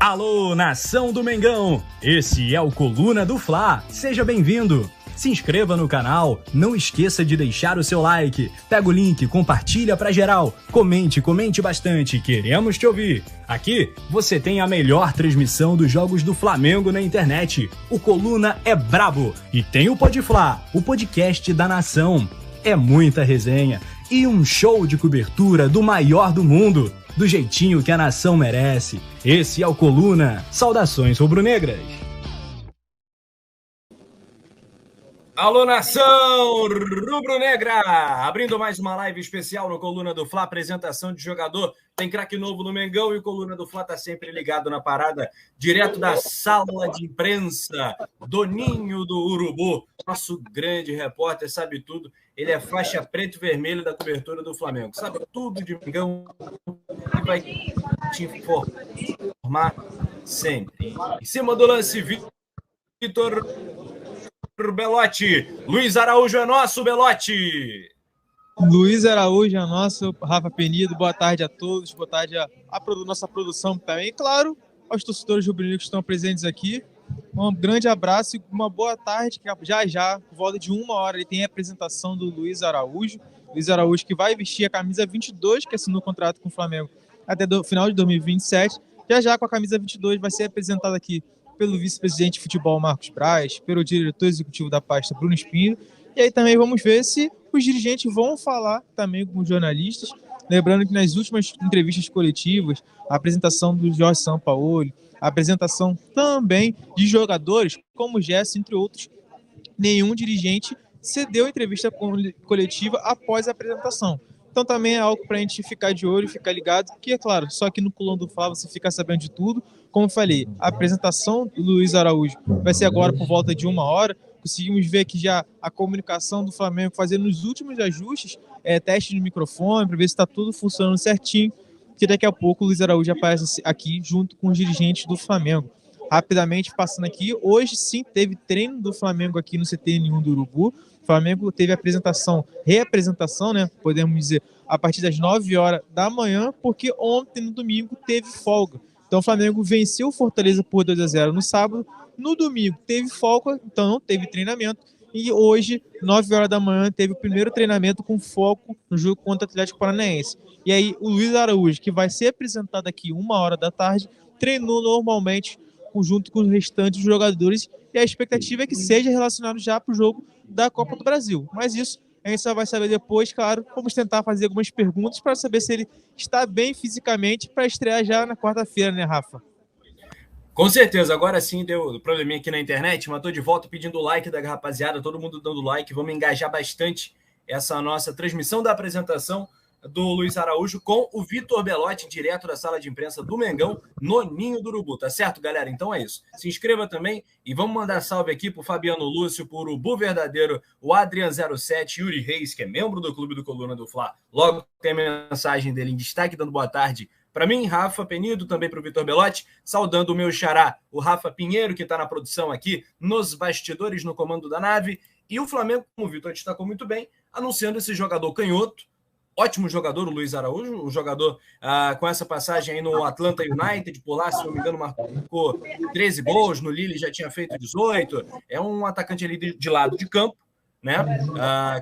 Alô, nação do Mengão! Esse é o Coluna do Fla. Seja bem-vindo! Se inscreva no canal, não esqueça de deixar o seu like, pega o link, compartilha pra geral, comente bastante, queremos te ouvir. Aqui você tem a melhor transmissão dos jogos do Flamengo na internet. O Coluna é brabo e tem o Podfla, o podcast da nação. É muita resenha e um show de cobertura do maior do mundo, do jeitinho que a nação merece. Esse é o Coluna. Saudações rubro-negras. Alô, nação rubro-negra! Abrindo mais uma live especial no Coluna do Fla, apresentação de jogador. Tem craque novo no Mengão e o Coluna do Fla tá sempre ligado na parada, direto da sala de imprensa, Doninho do Urubu. Nosso grande repórter, sabe tudo. Ele é faixa preto e vermelho da cobertura do Flamengo. Sabe tudo de Mengão e vai te informar sempre. Em cima do lance, Vitor Belotti. Luiz Araújo é nosso, Belotti. Luiz Araújo é nosso, Rafa Penido. Boa tarde a todos, boa tarde à nossa produção também. E, claro, aos torcedores rubro-negros que estão presentes aqui. Um grande abraço e uma boa tarde. Já, por volta de 1h, ele tem a apresentação do Luiz Araújo. Luiz Araújo que vai vestir a camisa 22, que assinou o contrato com o Flamengo até o final de 2027. Já com a camisa 22 vai ser apresentado aqui pelo vice-presidente de futebol Marcos Braz, pelo diretor executivo da pasta Bruno Espino. E aí também vamos ver se os dirigentes vão falar também com os jornalistas. Lembrando que nas últimas entrevistas coletivas, a apresentação do Jorge Sampaoli, a apresentação também de jogadores, como o Gerson, entre outros, nenhum dirigente cedeu a entrevista coletiva após a apresentação. Então também é algo para a gente ficar de olho, ficar ligado, que é claro, só que no Coluna do Fla você fica sabendo de tudo. Como eu falei, a apresentação do Luiz Araújo vai ser agora por volta de 1h. Conseguimos ver que já a comunicação do Flamengo fazendo os últimos ajustes, teste no microfone, para ver se está tudo funcionando certinho, que daqui a pouco o Luiz Araújo aparece aqui junto com os dirigentes do Flamengo. Rapidamente passando aqui, hoje sim teve treino do Flamengo aqui no CT-N1 do Urubu. O Flamengo teve reapresentação, né? Podemos dizer, a partir das 9h da manhã, porque ontem, no domingo, teve folga. Então o Flamengo venceu o Fortaleza por 2-0 no sábado. No domingo teve folga, então não teve treinamento. E hoje, 9h da manhã, teve o primeiro treinamento com foco no jogo contra o Atlético Paranaense. E aí o Luiz Araújo, que vai ser apresentado aqui 1h da tarde, treinou normalmente junto com os restantes jogadores, e a expectativa é que seja relacionado já para o jogo da Copa do Brasil. Mas isso a gente só vai saber depois, claro. Vamos tentar fazer algumas perguntas para saber se ele está bem fisicamente para estrear já na quarta-feira, né, Rafa? Com certeza, agora sim deu probleminha aqui na internet, mas estou de volta pedindo o like da rapaziada, todo mundo dando like, vamos engajar bastante essa nossa transmissão da apresentação do Luiz Araújo com o Vitor Belotti, direto da sala de imprensa do Mengão, no Ninho do Urubu, tá certo, galera? Então é isso. Se inscreva também e vamos mandar salve aqui pro Fabiano Lúcio, pro Urubu Verdadeiro, o Adrian07, Yuri Reis, que é membro do Clube do Coluna do Fla. Logo tem a mensagem dele em destaque, dando boa tarde para mim, Rafa Penido, também para o Vitor Belotti, saudando o meu xará, o Rafa Pinheiro, que está na produção aqui, nos bastidores, no comando da nave, e o Flamengo, como o Vitor destacou muito bem, anunciando esse jogador canhoto, ótimo jogador, o Luiz Araújo, um jogador com essa passagem aí no Atlanta United, por lá, se não me engano, marcou 13 gols, no Lille já tinha feito 18, é um atacante ali de lado de campo, né?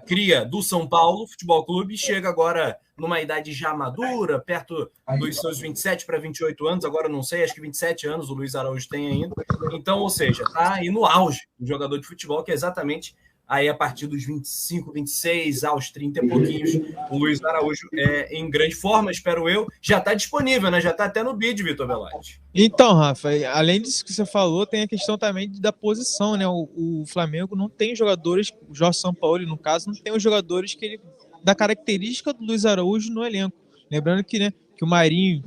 Cria do São Paulo Futebol Clube, chega agora numa idade já madura, perto dos seus 27 para 28 anos, agora não sei, acho que 27 anos o Luiz Araújo tem ainda, então, ou seja, tá aí no auge do jogador de futebol, que é exatamente aí a partir dos 25, 26, aos 30 e pouquinhos, o Luiz Araújo é em grande forma, espero eu. Já está disponível, né? Já está até no bid, Vitor Belotti. Então, Rafa, além disso que você falou, tem a questão também da posição, né? O Flamengo não tem jogadores, o Jorge Sampaoli, no caso, não tem os jogadores da característica do Luiz Araújo no elenco. Lembrando que, né, que o Marinho,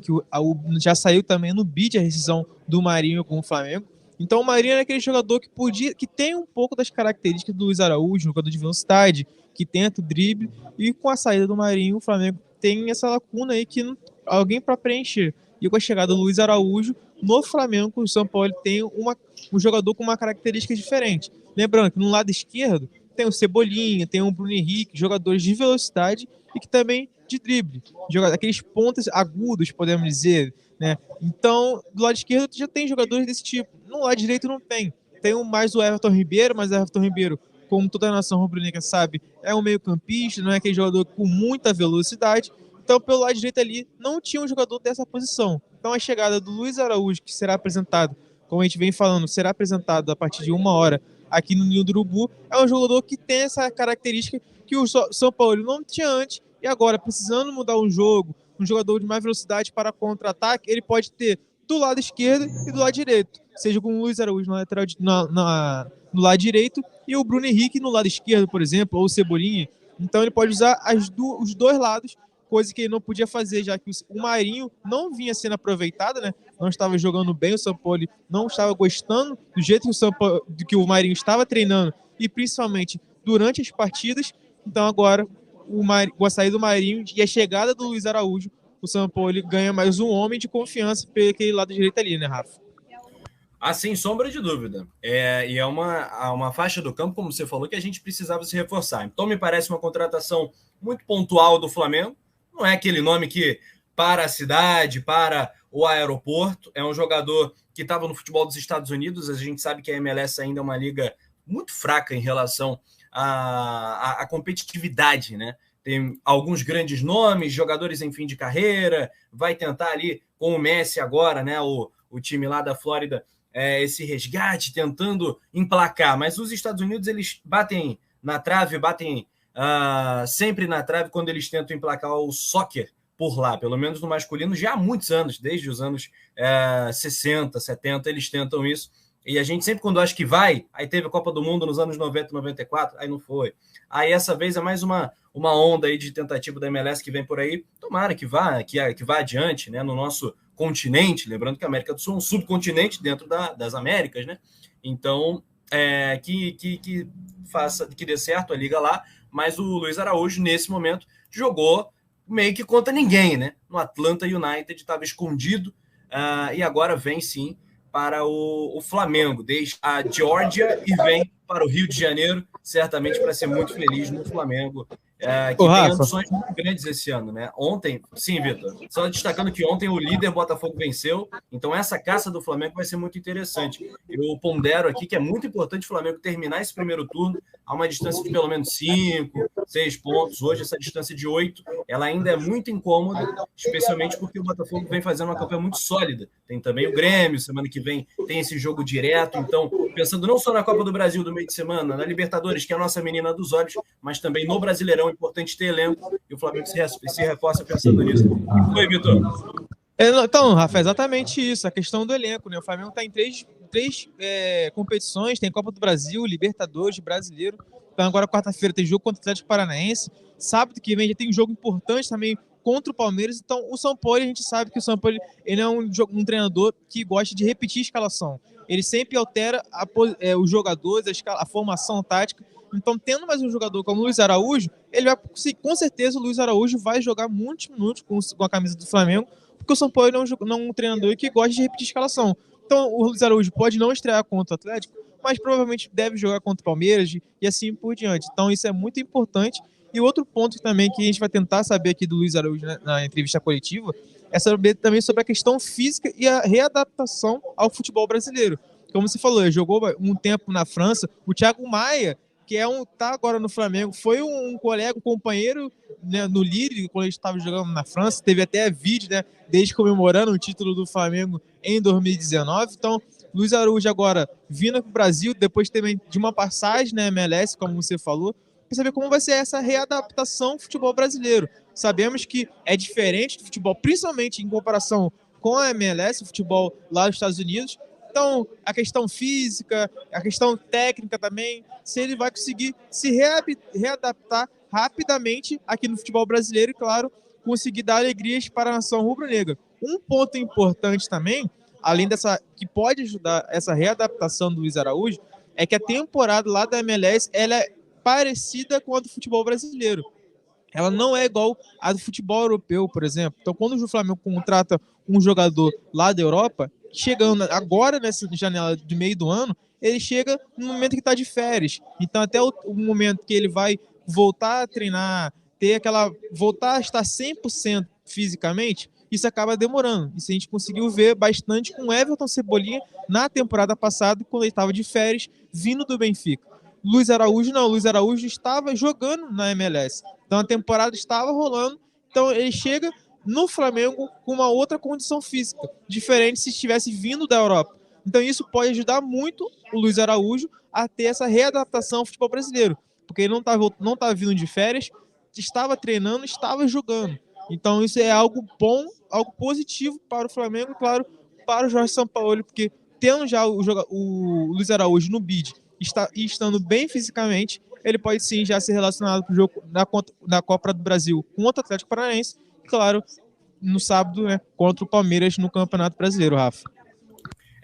já saiu também no bid a rescisão do Marinho com o Flamengo. Então o Marinho é aquele jogador que tem um pouco das características do Luiz Araújo, jogador de velocidade, que tenta o drible, e com a saída do Marinho, o Flamengo tem essa lacuna aí que alguém para preencher. E com a chegada do Luiz Araújo, no Flamengo, o São Paulo tem um jogador com uma característica diferente. Lembrando que no lado esquerdo tem o Cebolinha, tem o Bruno Henrique, jogadores de velocidade e que também de drible. Aqueles pontas agudos, podemos dizer, né? Então, do lado esquerdo já tem jogadores desse tipo. No lado direito não tem. Tem mais o Everton Ribeiro, mas o Everton Ribeiro, como toda a nação rubro-negra sabe, é um meio-campista, não é aquele jogador com muita velocidade. Então, pelo lado direito ali, não tinha um jogador dessa posição. Então, a chegada do Luiz Araújo, que será apresentado, como a gente vem falando, será apresentado a partir de 1 hora aqui no Ninho do Urubu, é um jogador que tem essa característica que o São Paulo não tinha antes, e agora, precisando mudar um jogo, um jogador de mais velocidade para contra-ataque, ele pode ter do lado esquerdo e do lado direito, seja com o Luiz Araújo no, lateral, no lado direito e o Bruno Henrique no lado esquerdo, por exemplo, ou o Cebolinha. Então ele pode usar os dois lados, coisa que ele não podia fazer, já que o Marinho não vinha sendo aproveitado, né? Não estava jogando bem, o São Paulo não estava gostando do jeito que que o Marinho estava treinando, e principalmente durante as partidas. Então agora, com a saída do Marinho e a chegada do Luiz Araújo, o São Paulo ganha mais um homem de confiança pelo lado direito ali, né, Rafa? Ah, sem sombra de dúvida. E é uma faixa do campo, como você falou, que a gente precisava se reforçar. Então, me parece uma contratação muito pontual do Flamengo. Não é aquele nome que para a cidade, para o aeroporto. É um jogador que estava no futebol dos Estados Unidos. A gente sabe que a MLS ainda é uma liga muito fraca em relação à competitividade, né? Tem alguns grandes nomes, jogadores em fim de carreira, vai tentar ali com o Messi agora, né? O time lá da Flórida, esse resgate, tentando emplacar. Mas os Estados Unidos, eles batem na trave, batem sempre na trave quando eles tentam emplacar o soccer por lá, pelo menos no masculino, já há muitos anos, desde os anos 60, 70, eles tentam isso. E a gente sempre, quando acha que vai, aí teve a Copa do Mundo nos anos 90, 94, aí não foi. Aí essa vez é mais uma onda aí de tentativa da MLS que vem por aí. Tomara que vá adiante, né, no nosso continente, lembrando que a América do Sul é um subcontinente dentro das Américas, né? Então, que dê certo a liga lá, mas o Luiz Araújo, nesse momento, jogou meio que contra ninguém, né? No Atlanta United, estava escondido, e agora vem sim para o Flamengo, deixa a Geórgia e vem para o Rio de Janeiro, certamente para ser muito feliz no Flamengo, que tem ambições muito grandes esse ano, né? Ontem, sim, Vitor, só destacando que ontem o líder Botafogo venceu, então essa caça do Flamengo vai ser muito interessante. Eu pondero aqui que é muito importante o Flamengo terminar esse primeiro turno a uma distância de pelo menos 5, 6 pontos. Hoje essa distância de 8, ela ainda é muito incômoda, especialmente porque o Botafogo vem fazendo uma campanha muito sólida. Tem também o Grêmio, semana que vem tem esse jogo direto, então pensando não só na Copa do Brasil do meio de semana, na Libertadores, que é a nossa menina dos olhos, mas também no Brasileirão, é importante ter elenco, e o Flamengo se reforça pensando nisso. E foi, Vitor? Então, Rafa, é exatamente isso, a questão do elenco, né? O Flamengo está em três competições, tem Copa do Brasil, Libertadores, Brasileiro. Então agora quarta-feira tem jogo contra o Atlético Paranaense, sábado que vem já tem um jogo importante também contra o Palmeiras. Então o São Paulo, a gente sabe que o São Paulo ele é um treinador que gosta de repetir a escalação. Ele sempre altera os jogadores, a formação tática. Então, tendo mais um jogador como o Luiz Araújo, ele vai, com certeza, o Luiz Araújo vai jogar muitos minutos com a camisa do Flamengo, porque o São Paulo não é um treinador que gosta de repetir a escalação. Então, o Luiz Araújo pode não estrear contra o Atlético, mas provavelmente deve jogar contra o Palmeiras e assim por diante. Então, isso é muito importante. E outro ponto também que a gente vai tentar saber aqui do Luiz Araújo, né, na entrevista coletiva, é saber também sobre a questão física e a readaptação ao futebol brasileiro. Como você falou, ele jogou um tempo na França. O Thiago Maia, que tá agora no Flamengo, foi um colega, um companheiro, né, no Lille, quando ele estava jogando na França. Teve até vídeo, né, desde comemorando o título do Flamengo em 2019. Então, Luiz Araújo agora vindo para o Brasil, depois também de uma passagem na MLS, como você falou, para saber como vai ser essa readaptação ao futebol brasileiro. Sabemos que é diferente do futebol, principalmente em comparação com a MLS, o futebol lá nos Estados Unidos. Então, a questão física, a questão técnica também, se ele vai conseguir se readaptar rapidamente aqui no futebol brasileiro e, claro, conseguir dar alegrias para a nação rubro-negra. Um ponto importante também, além dessa, que pode ajudar essa readaptação do Luiz Araújo, é que a temporada lá da MLS ela é parecida com a do futebol brasileiro. Ela não é igual a do futebol europeu, por exemplo. Então, quando o Flamengo contrata um jogador lá da Europa, chegando agora nessa janela de meio do ano, ele chega no momento que está de férias. Então, até o momento que ele vai voltar a treinar, voltar a estar 100% fisicamente, isso acaba demorando. Isso a gente conseguiu ver bastante com o Everton Cebolinha na temporada passada, quando ele estava de férias, vindo do Benfica. Luiz Araújo não, Luiz Araújo estava jogando na MLS. Então a temporada estava rolando, então ele chega no Flamengo com uma outra condição física, diferente se estivesse vindo da Europa. Então isso pode ajudar muito o Luiz Araújo a ter essa readaptação ao futebol brasileiro, porque ele não estava vindo de férias, estava treinando, estava jogando. Então isso é algo bom, algo positivo para o Flamengo e, claro, para o Jorge Sampaoli, porque tendo já o Luiz Araújo no bid e estando bem fisicamente, ele pode sim já ser relacionado para o jogo na Copa do Brasil contra o Atlético Paranaense e, claro, no sábado, né, contra o Palmeiras no Campeonato Brasileiro, Rafa.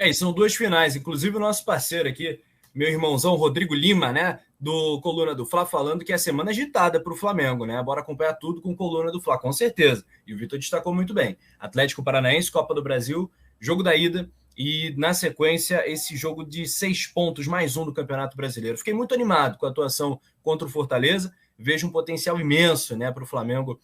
E são duas finais. Inclusive o nosso parceiro aqui, meu irmãozão Rodrigo Lima, né, do Coluna do Fla, falando que é a semana agitada para o Flamengo, né? Bora acompanhar tudo com Coluna do Fla, com certeza. E o Vitor destacou muito bem. Atlético Paranaense, Copa do Brasil, jogo da ida e, na sequência, esse jogo de 6 pontos, mais um do Campeonato Brasileiro. Fiquei muito animado com a atuação contra o Fortaleza. Vejo um potencial imenso, né, para o Flamengo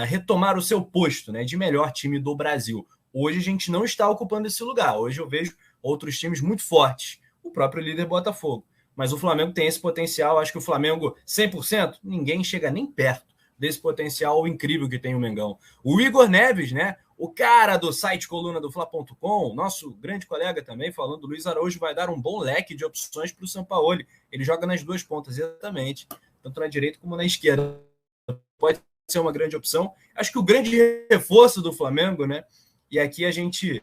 retomar o seu posto, né, de melhor time do Brasil. Hoje a gente não está ocupando esse lugar. Hoje eu vejo outros times muito fortes. O próprio líder Botafogo. Mas o Flamengo tem esse potencial. Acho que o Flamengo, 100%, ninguém chega nem perto desse potencial incrível que tem o Mengão. O Igor Neves, né? O cara do site coluna do Fla.com, nosso grande colega também, falando, Luiz Araújo vai dar um bom leque de opções para o Sampaoli. Ele joga nas duas pontas, exatamente. Tanto na direita como na esquerda. Pode ser uma grande opção. Acho que o grande reforço do Flamengo, né? E aqui a gente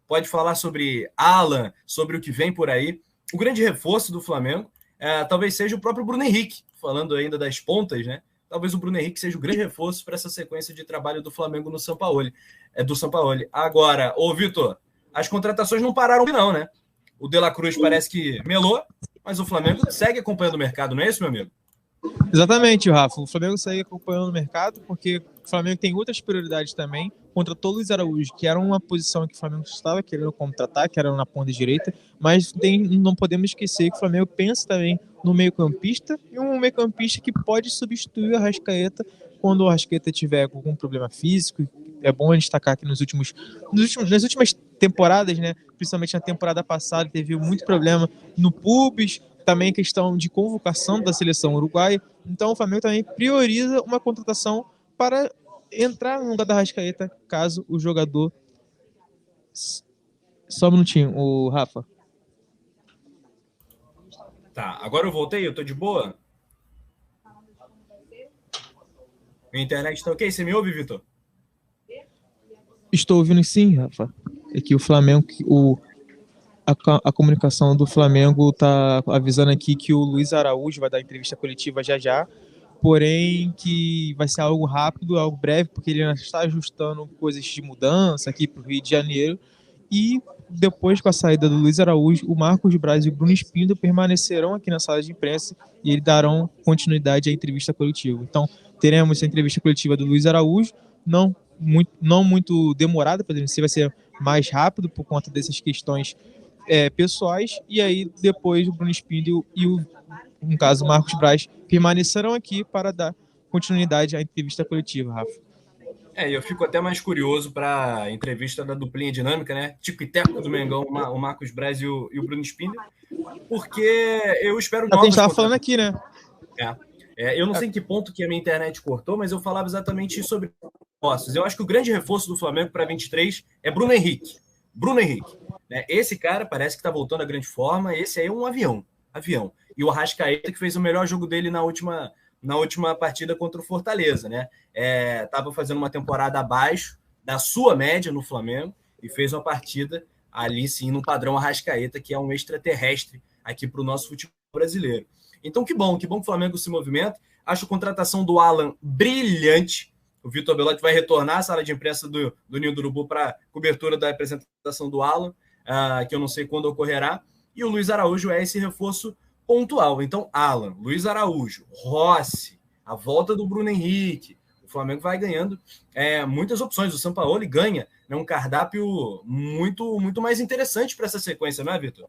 pode falar sobre Alan, sobre o que vem por aí. O grande reforço do Flamengo talvez seja o próprio Bruno Henrique, falando ainda das pontas, né? Talvez o Bruno Henrique seja o grande reforço para essa sequência de trabalho do Flamengo no Sampaoli. Do Sampaoli. Agora, ô Vitor, as contratações não pararam não, né? O De La Cruz parece que melou, mas o Flamengo segue acompanhando o mercado, não é isso, meu amigo? Exatamente, Rafa. O Flamengo segue acompanhando o mercado, porque o Flamengo tem outras prioridades também. Contratou o Luiz Araújo, que era uma posição que o Flamengo estava querendo contratar, que era na ponta direita, mas não podemos esquecer que o Flamengo pensa também no meio-campista, e um meio-campista que pode substituir o Arrascaeta quando o Arrascaeta tiver algum problema físico. É bom destacar que nas últimas temporadas, né, principalmente na temporada passada, teve muito problema no pubis, também questão de convocação da seleção uruguaia. Então o Flamengo também prioriza uma contratação para entrar no lugar da Arrascaeta, caso o jogador... Só um minutinho, o Rafa. Tá, agora eu voltei, eu tô de boa? Minha internet tá ok? Você me ouve, Vitor? Estou ouvindo sim, Rafa. É que o Flamengo... A comunicação do Flamengo está avisando aqui que o Luiz Araújo vai dar entrevista coletiva já, porém que vai ser algo rápido, algo breve, porque ele ainda está ajustando coisas de mudança aqui para o Rio de Janeiro. E depois, com a saída do Luiz Araújo, o Marcos Braz e o Bruno Espindo permanecerão aqui na sala de imprensa e eles darão continuidade à entrevista coletiva. Então, teremos a entrevista coletiva do Luiz Araújo, não muito demorada, vai ser mais rápido por conta dessas questões pessoais, e aí depois o Bruno Espindo no caso, Marcos Braz, permanecerão aqui para dar continuidade à entrevista coletiva, Rafa. Eu fico até mais curioso para a entrevista da duplinha dinâmica, né? Tico e Teco do Mengão, o Marcos Braz e o Bruno Espindo, porque eu espero novas... A gente estava falando aqui, né? Eu não sei em que ponto que a minha internet cortou, mas eu falava exatamente sobre reforços. Eu acho que o grande reforço do Flamengo para 23 é Bruno Henrique. Bruno Henrique. Esse cara parece que está voltando à grande forma. Esse aí é um avião. E o Arrascaeta, que fez o melhor jogo dele na última partida contra o Fortaleza, né? Estava fazendo uma temporada abaixo da sua média no Flamengo e fez uma partida ali sim no padrão Arrascaeta, que é um extraterrestre aqui para o nosso futebol brasileiro. Então que bom que o Flamengo se movimenta. Acho a contratação do Alan brilhante. O Vitor Belotti vai retornar à sala de imprensa do Ninho do Urubu para cobertura da apresentação do Alan, que eu não sei quando ocorrerá. E o Luiz Araújo é esse reforço pontual. Então, Alan, Luiz Araújo, Rossi, a volta do Bruno Henrique. O Flamengo vai ganhando muitas opções. O Sampaoli ganha um cardápio muito, muito mais interessante para essa sequência, não é, Vitor?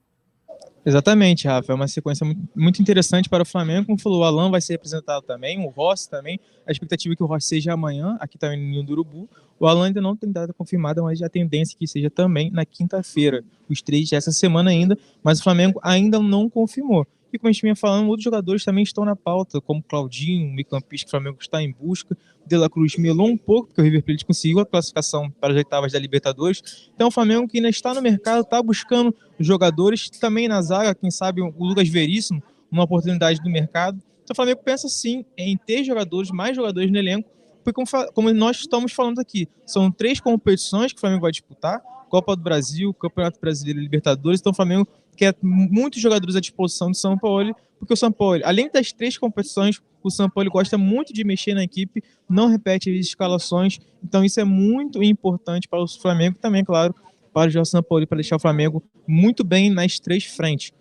Exatamente, Rafa. É uma sequência muito interessante para o Flamengo. Como falou, o Alan vai ser representado também, o Rossi também. A expectativa é que o Rossi seja amanhã, aqui também no Ninho do Urubu. O Alan ainda não tem data confirmada, mas a tendência é que seja também na quinta-feira. Os três essa semana ainda, mas o Flamengo ainda não confirmou. E como a gente vinha falando, outros jogadores também estão na pauta, como Claudinho, o meio-campista que o Flamengo está em busca. De La Cruz melou um pouco, porque o River Plate conseguiu a classificação para as oitavas da Libertadores. Então o Flamengo que ainda está no mercado, está buscando jogadores, também na zaga, quem sabe o Lucas Veríssimo, uma oportunidade do mercado. Então o Flamengo pensa sim em ter jogadores, mais jogadores no elenco, porque como nós estamos falando aqui, são 3 competições que o Flamengo vai disputar, Copa do Brasil, Campeonato Brasileiro e Libertadores, então o Flamengo quer muitos jogadores à disposição do São Paulo, porque o São Paulo, além das 3 competições, o São Paulo gosta muito de mexer na equipe, não repete as escalações, então isso é muito importante para o Flamengo também, claro, para o Jorge São Paulo, para deixar o Flamengo muito bem nas 3 frentes.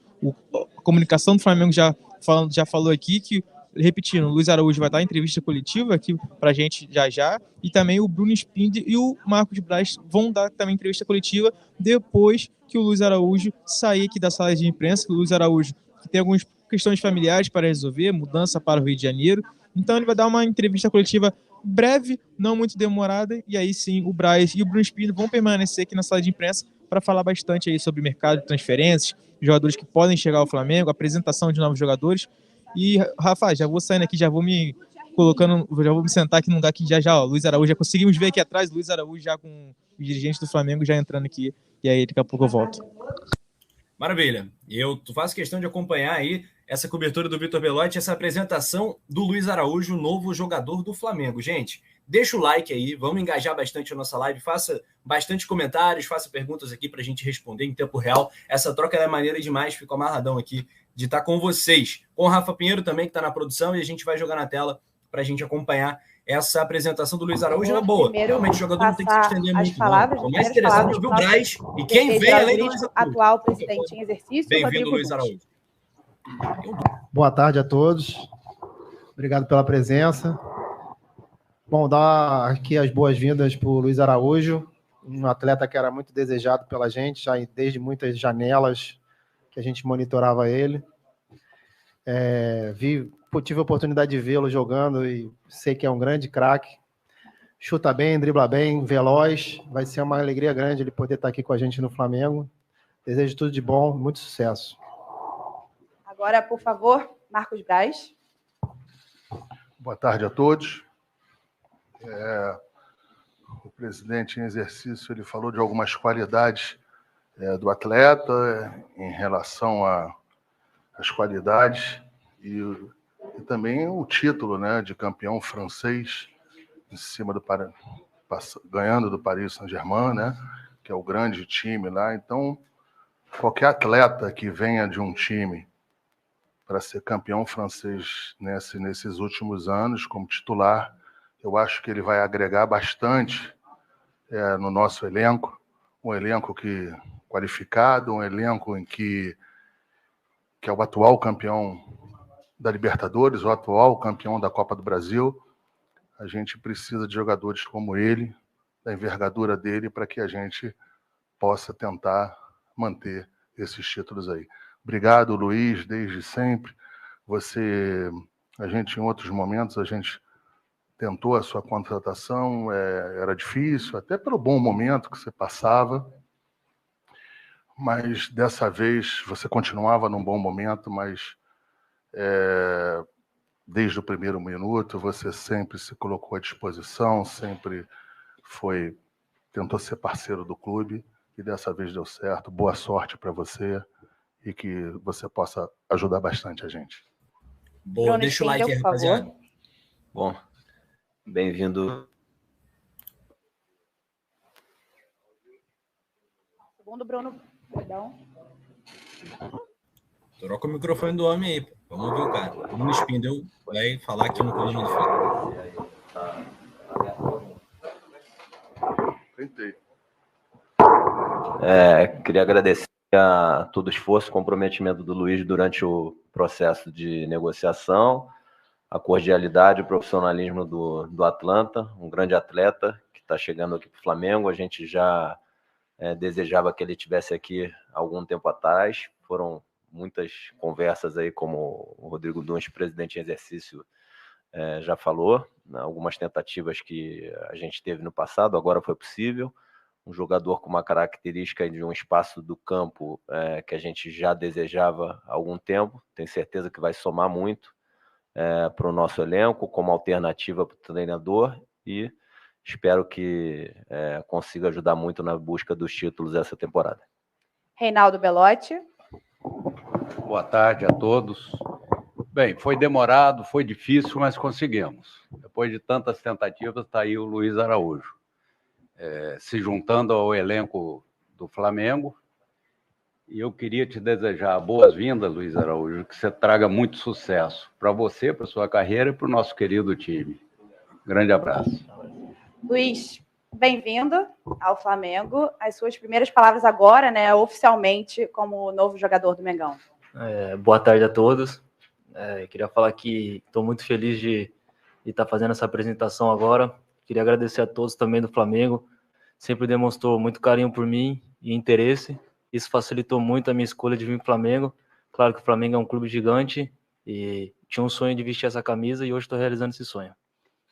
A comunicação do Flamengo já falou aqui que, repetindo, o Luiz Araújo vai dar entrevista coletiva aqui para a gente já, e também o Bruno Spinde e o Marcos Braz vão dar também entrevista coletiva depois que o Luiz Araújo sair aqui da sala de imprensa, que o Luiz Araújo que tem algumas questões familiares para resolver, mudança para o Rio de Janeiro, então ele vai dar uma entrevista coletiva breve, não muito demorada, e aí sim o Braz e o Bruno Spinde vão permanecer aqui na sala de imprensa para falar bastante aí sobre o mercado de transferências, jogadores que podem chegar ao Flamengo, apresentação de novos jogadores. E, Rafa, já vou saindo aqui, já vou me sentar aqui num lugar que já, ó, Luiz Araújo, já conseguimos ver aqui atrás, Luiz Araújo já com os dirigentes do Flamengo já entrando aqui, e aí daqui a pouco eu volto. Maravilha. Eu faço questão de acompanhar aí essa cobertura do Vitor Belotti, essa apresentação do Luiz Araújo, novo jogador do Flamengo. Gente, deixa o like aí, vamos engajar bastante a nossa live, faça bastante comentários, faça perguntas aqui para a gente responder em tempo real. Essa troca é maneira demais, fico amarradão aqui de estar com vocês. Com o Rafa Pinheiro também, que está na produção, e a gente vai jogar na tela para a gente acompanhar essa apresentação do Luiz Araújo. É boa. Realmente o jogador não tem que se estender muito. O mais interessante é ouvir o Braz e quem vem além do Luiz Araújo. Atual presidente em exercício. Bem-vindo, Luiz Araújo. Boa tarde a todos. Obrigado pela presença. Bom, dar aqui as boas-vindas para o Luiz Araújo, um atleta que era muito desejado pela gente, já desde muitas janelas que a gente monitorava ele. Tive a oportunidade de vê-lo jogando e sei que é um grande craque. Chuta bem, dribla bem, veloz. Vai ser uma alegria grande ele poder estar aqui com a gente no Flamengo. Desejo tudo de bom, muito sucesso. Agora, por favor, Marcos Braz. Boa tarde a todos. O presidente em exercício ele falou de algumas qualidades do atleta em relação às qualidades e também o título, né, de campeão francês em cima ganhando do Paris Saint-Germain, né, que é o grande time lá. Então, qualquer atleta que venha de um time para ser campeão francês nesses últimos anos como titular, eu acho que ele vai agregar bastante no nosso elenco, um elenco qualificado, um elenco em que é o atual campeão da Libertadores, o atual campeão da Copa do Brasil. A gente precisa de jogadores como ele, da envergadura dele, para que a gente possa tentar manter esses títulos aí. Obrigado, Luiz, desde sempre. A gente, em outros momentos, a gente tentou a sua contratação, era difícil, até pelo bom momento que você passava, mas dessa vez você continuava num bom momento, mas desde o primeiro minuto você sempre se colocou à disposição, sempre tentou ser parceiro do clube, e dessa vez deu certo. Boa sorte para você e que você possa ajudar bastante a gente. Boa, deixa o like aí, rapaziada. Bom, bem-vindo. Segundo, Bruno, perdão. Troca o microfone do homem aí, pô. Vamos ouvir o cara. O Bruno Spindel vai falar aqui no programa de feira. Tentei. Queria agradecer a todo o esforço e comprometimento do Luiz durante o processo de negociação, a cordialidade e o profissionalismo do Atlanta, um grande atleta que está chegando aqui para o Flamengo. A gente já desejava que ele estivesse aqui há algum tempo atrás. Foram muitas conversas aí, como o Rodrigo Duns, presidente em exercício, já falou, né, algumas tentativas que a gente teve no passado, agora foi possível. Um jogador com uma característica de um espaço do campo que a gente já desejava há algum tempo, tenho certeza que vai somar muito para o nosso elenco, como alternativa para o treinador, e espero que consiga ajudar muito na busca dos títulos dessa temporada. Reinaldo Belotti. Boa tarde a todos. Bem, foi demorado, foi difícil, mas conseguimos. Depois de tantas tentativas, está aí o Luiz Araújo, se juntando ao elenco do Flamengo. E eu queria te desejar boas-vindas, Luiz Araújo, que você traga muito sucesso para você, para sua carreira e para o nosso querido time. Grande abraço. Luiz, bem-vindo ao Flamengo. As suas primeiras palavras agora, né, oficialmente, como novo jogador do Mengão. Boa tarde a todos. Queria falar que estou muito feliz de estar fazendo essa apresentação agora. Queria agradecer a todos também do Flamengo. Sempre demonstrou muito carinho por mim e interesse. Isso facilitou muito a minha escolha de vir para o Flamengo. Claro que o Flamengo é um clube gigante e tinha um sonho de vestir essa camisa e hoje estou realizando esse sonho.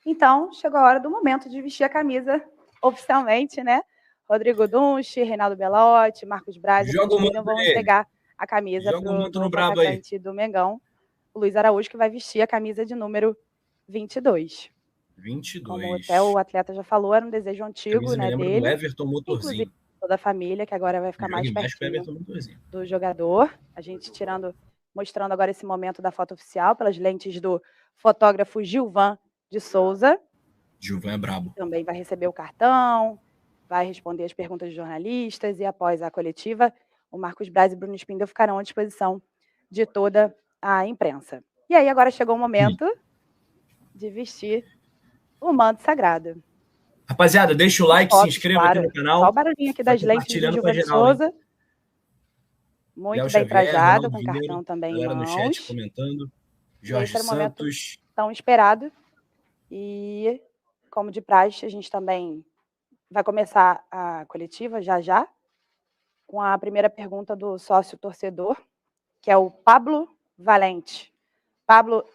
Então, chegou a hora do momento de vestir a camisa oficialmente, né? Rodrigo Dunche, Reinaldo Belotti, Marcos Braz e William vão pegar a camisa do atacante do Mengão, o Luiz Araújo, que vai vestir a camisa de número 22. 22. Como até o atleta já falou, era um desejo antigo, né, dele. Do Everton Motorzinho. Inclusive toda a família, que agora vai ficar mais pertinho do jogador. A gente mostrando agora esse momento da foto oficial pelas lentes do fotógrafo Gilvan de Souza. Gilvan é brabo. Também vai receber o cartão, vai responder as perguntas dos jornalistas e após a coletiva, o Marcos Braz e Bruno Spindel ficarão à disposição de toda a imprensa. E aí agora chegou o momento de vestir o manto sagrado. Rapaziada, deixa o like, se inscreva aqui no canal. Só o barulhinho aqui das lentes do Gilvan de Souza. Muito bem trajado, com cartão também em mãos. No chat comentando. Jorge Santos. Tão esperado. E, como de praxe, a gente também vai começar a coletiva já, com a primeira pergunta do sócio torcedor, que é o Pablo Valente. Pablo,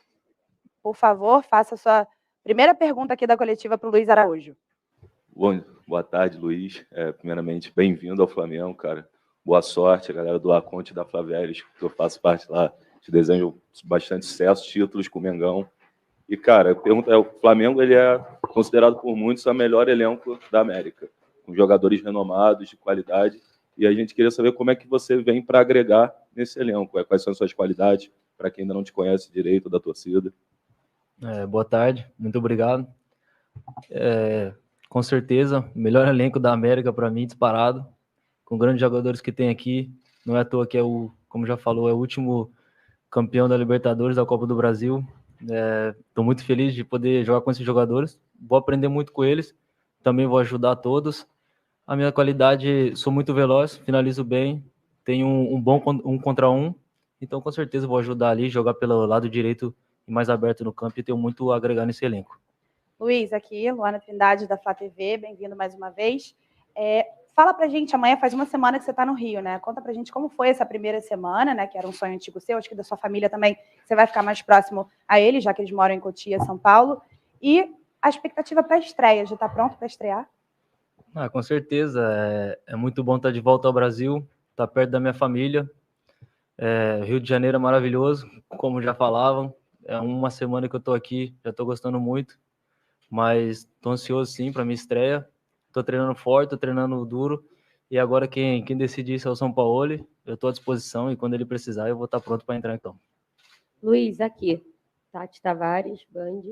por favor, faça a sua primeira pergunta aqui da coletiva para o Luiz Araújo. Boa tarde, Luiz. Primeiramente, bem-vindo ao Flamengo, cara. Boa sorte, a galera do Aconte da Flaveres, que eu faço parte lá. Te desejo bastante sucesso, títulos com o Mengão. E, cara, a pergunta é, o Flamengo ele é considerado por muitos o melhor elenco da América, com jogadores renomados, de qualidade. E a gente queria saber como é que você vem para agregar nesse elenco, quais são as suas qualidades, para quem ainda não te conhece direito da torcida. Boa tarde, muito obrigado. Com certeza, o melhor elenco da América para mim, disparado, com grandes jogadores que tem aqui. Não é à toa que como já falou, é o último campeão da Libertadores, da Copa do Brasil. Estou muito feliz de poder jogar com esses jogadores. Vou aprender muito com eles. Também vou ajudar todos. A minha qualidade, sou muito veloz, finalizo bem, tenho um bom 1 contra 1. Então, com certeza, vou ajudar ali, jogar pelo lado direito e mais aberto no campo e tenho muito a agregar nesse elenco. Luiz, aqui, Luana Trindade, da Flá TV, bem-vindo mais uma vez. Fala pra gente, amanhã faz uma semana que você está no Rio, né? Conta pra gente como foi essa primeira semana, né? Que era um sonho antigo seu, acho que da sua família também, você vai ficar mais próximo a eles, já que eles moram em Cotia, São Paulo. E a expectativa para a estreia, já está pronto para estrear? Com certeza, é muito bom estar de volta ao Brasil, estar perto da minha família. Rio de Janeiro é maravilhoso, como já falavam, é uma semana que eu estou aqui, já estou gostando muito, mas estou ansioso sim para a minha estreia. Estou treinando forte, estou treinando duro, e agora quem decide isso é o São Paulo. Eu estou à disposição e quando ele precisar eu vou estar pronto para entrar em campo. Luiz, aqui, Tati Tavares, Band.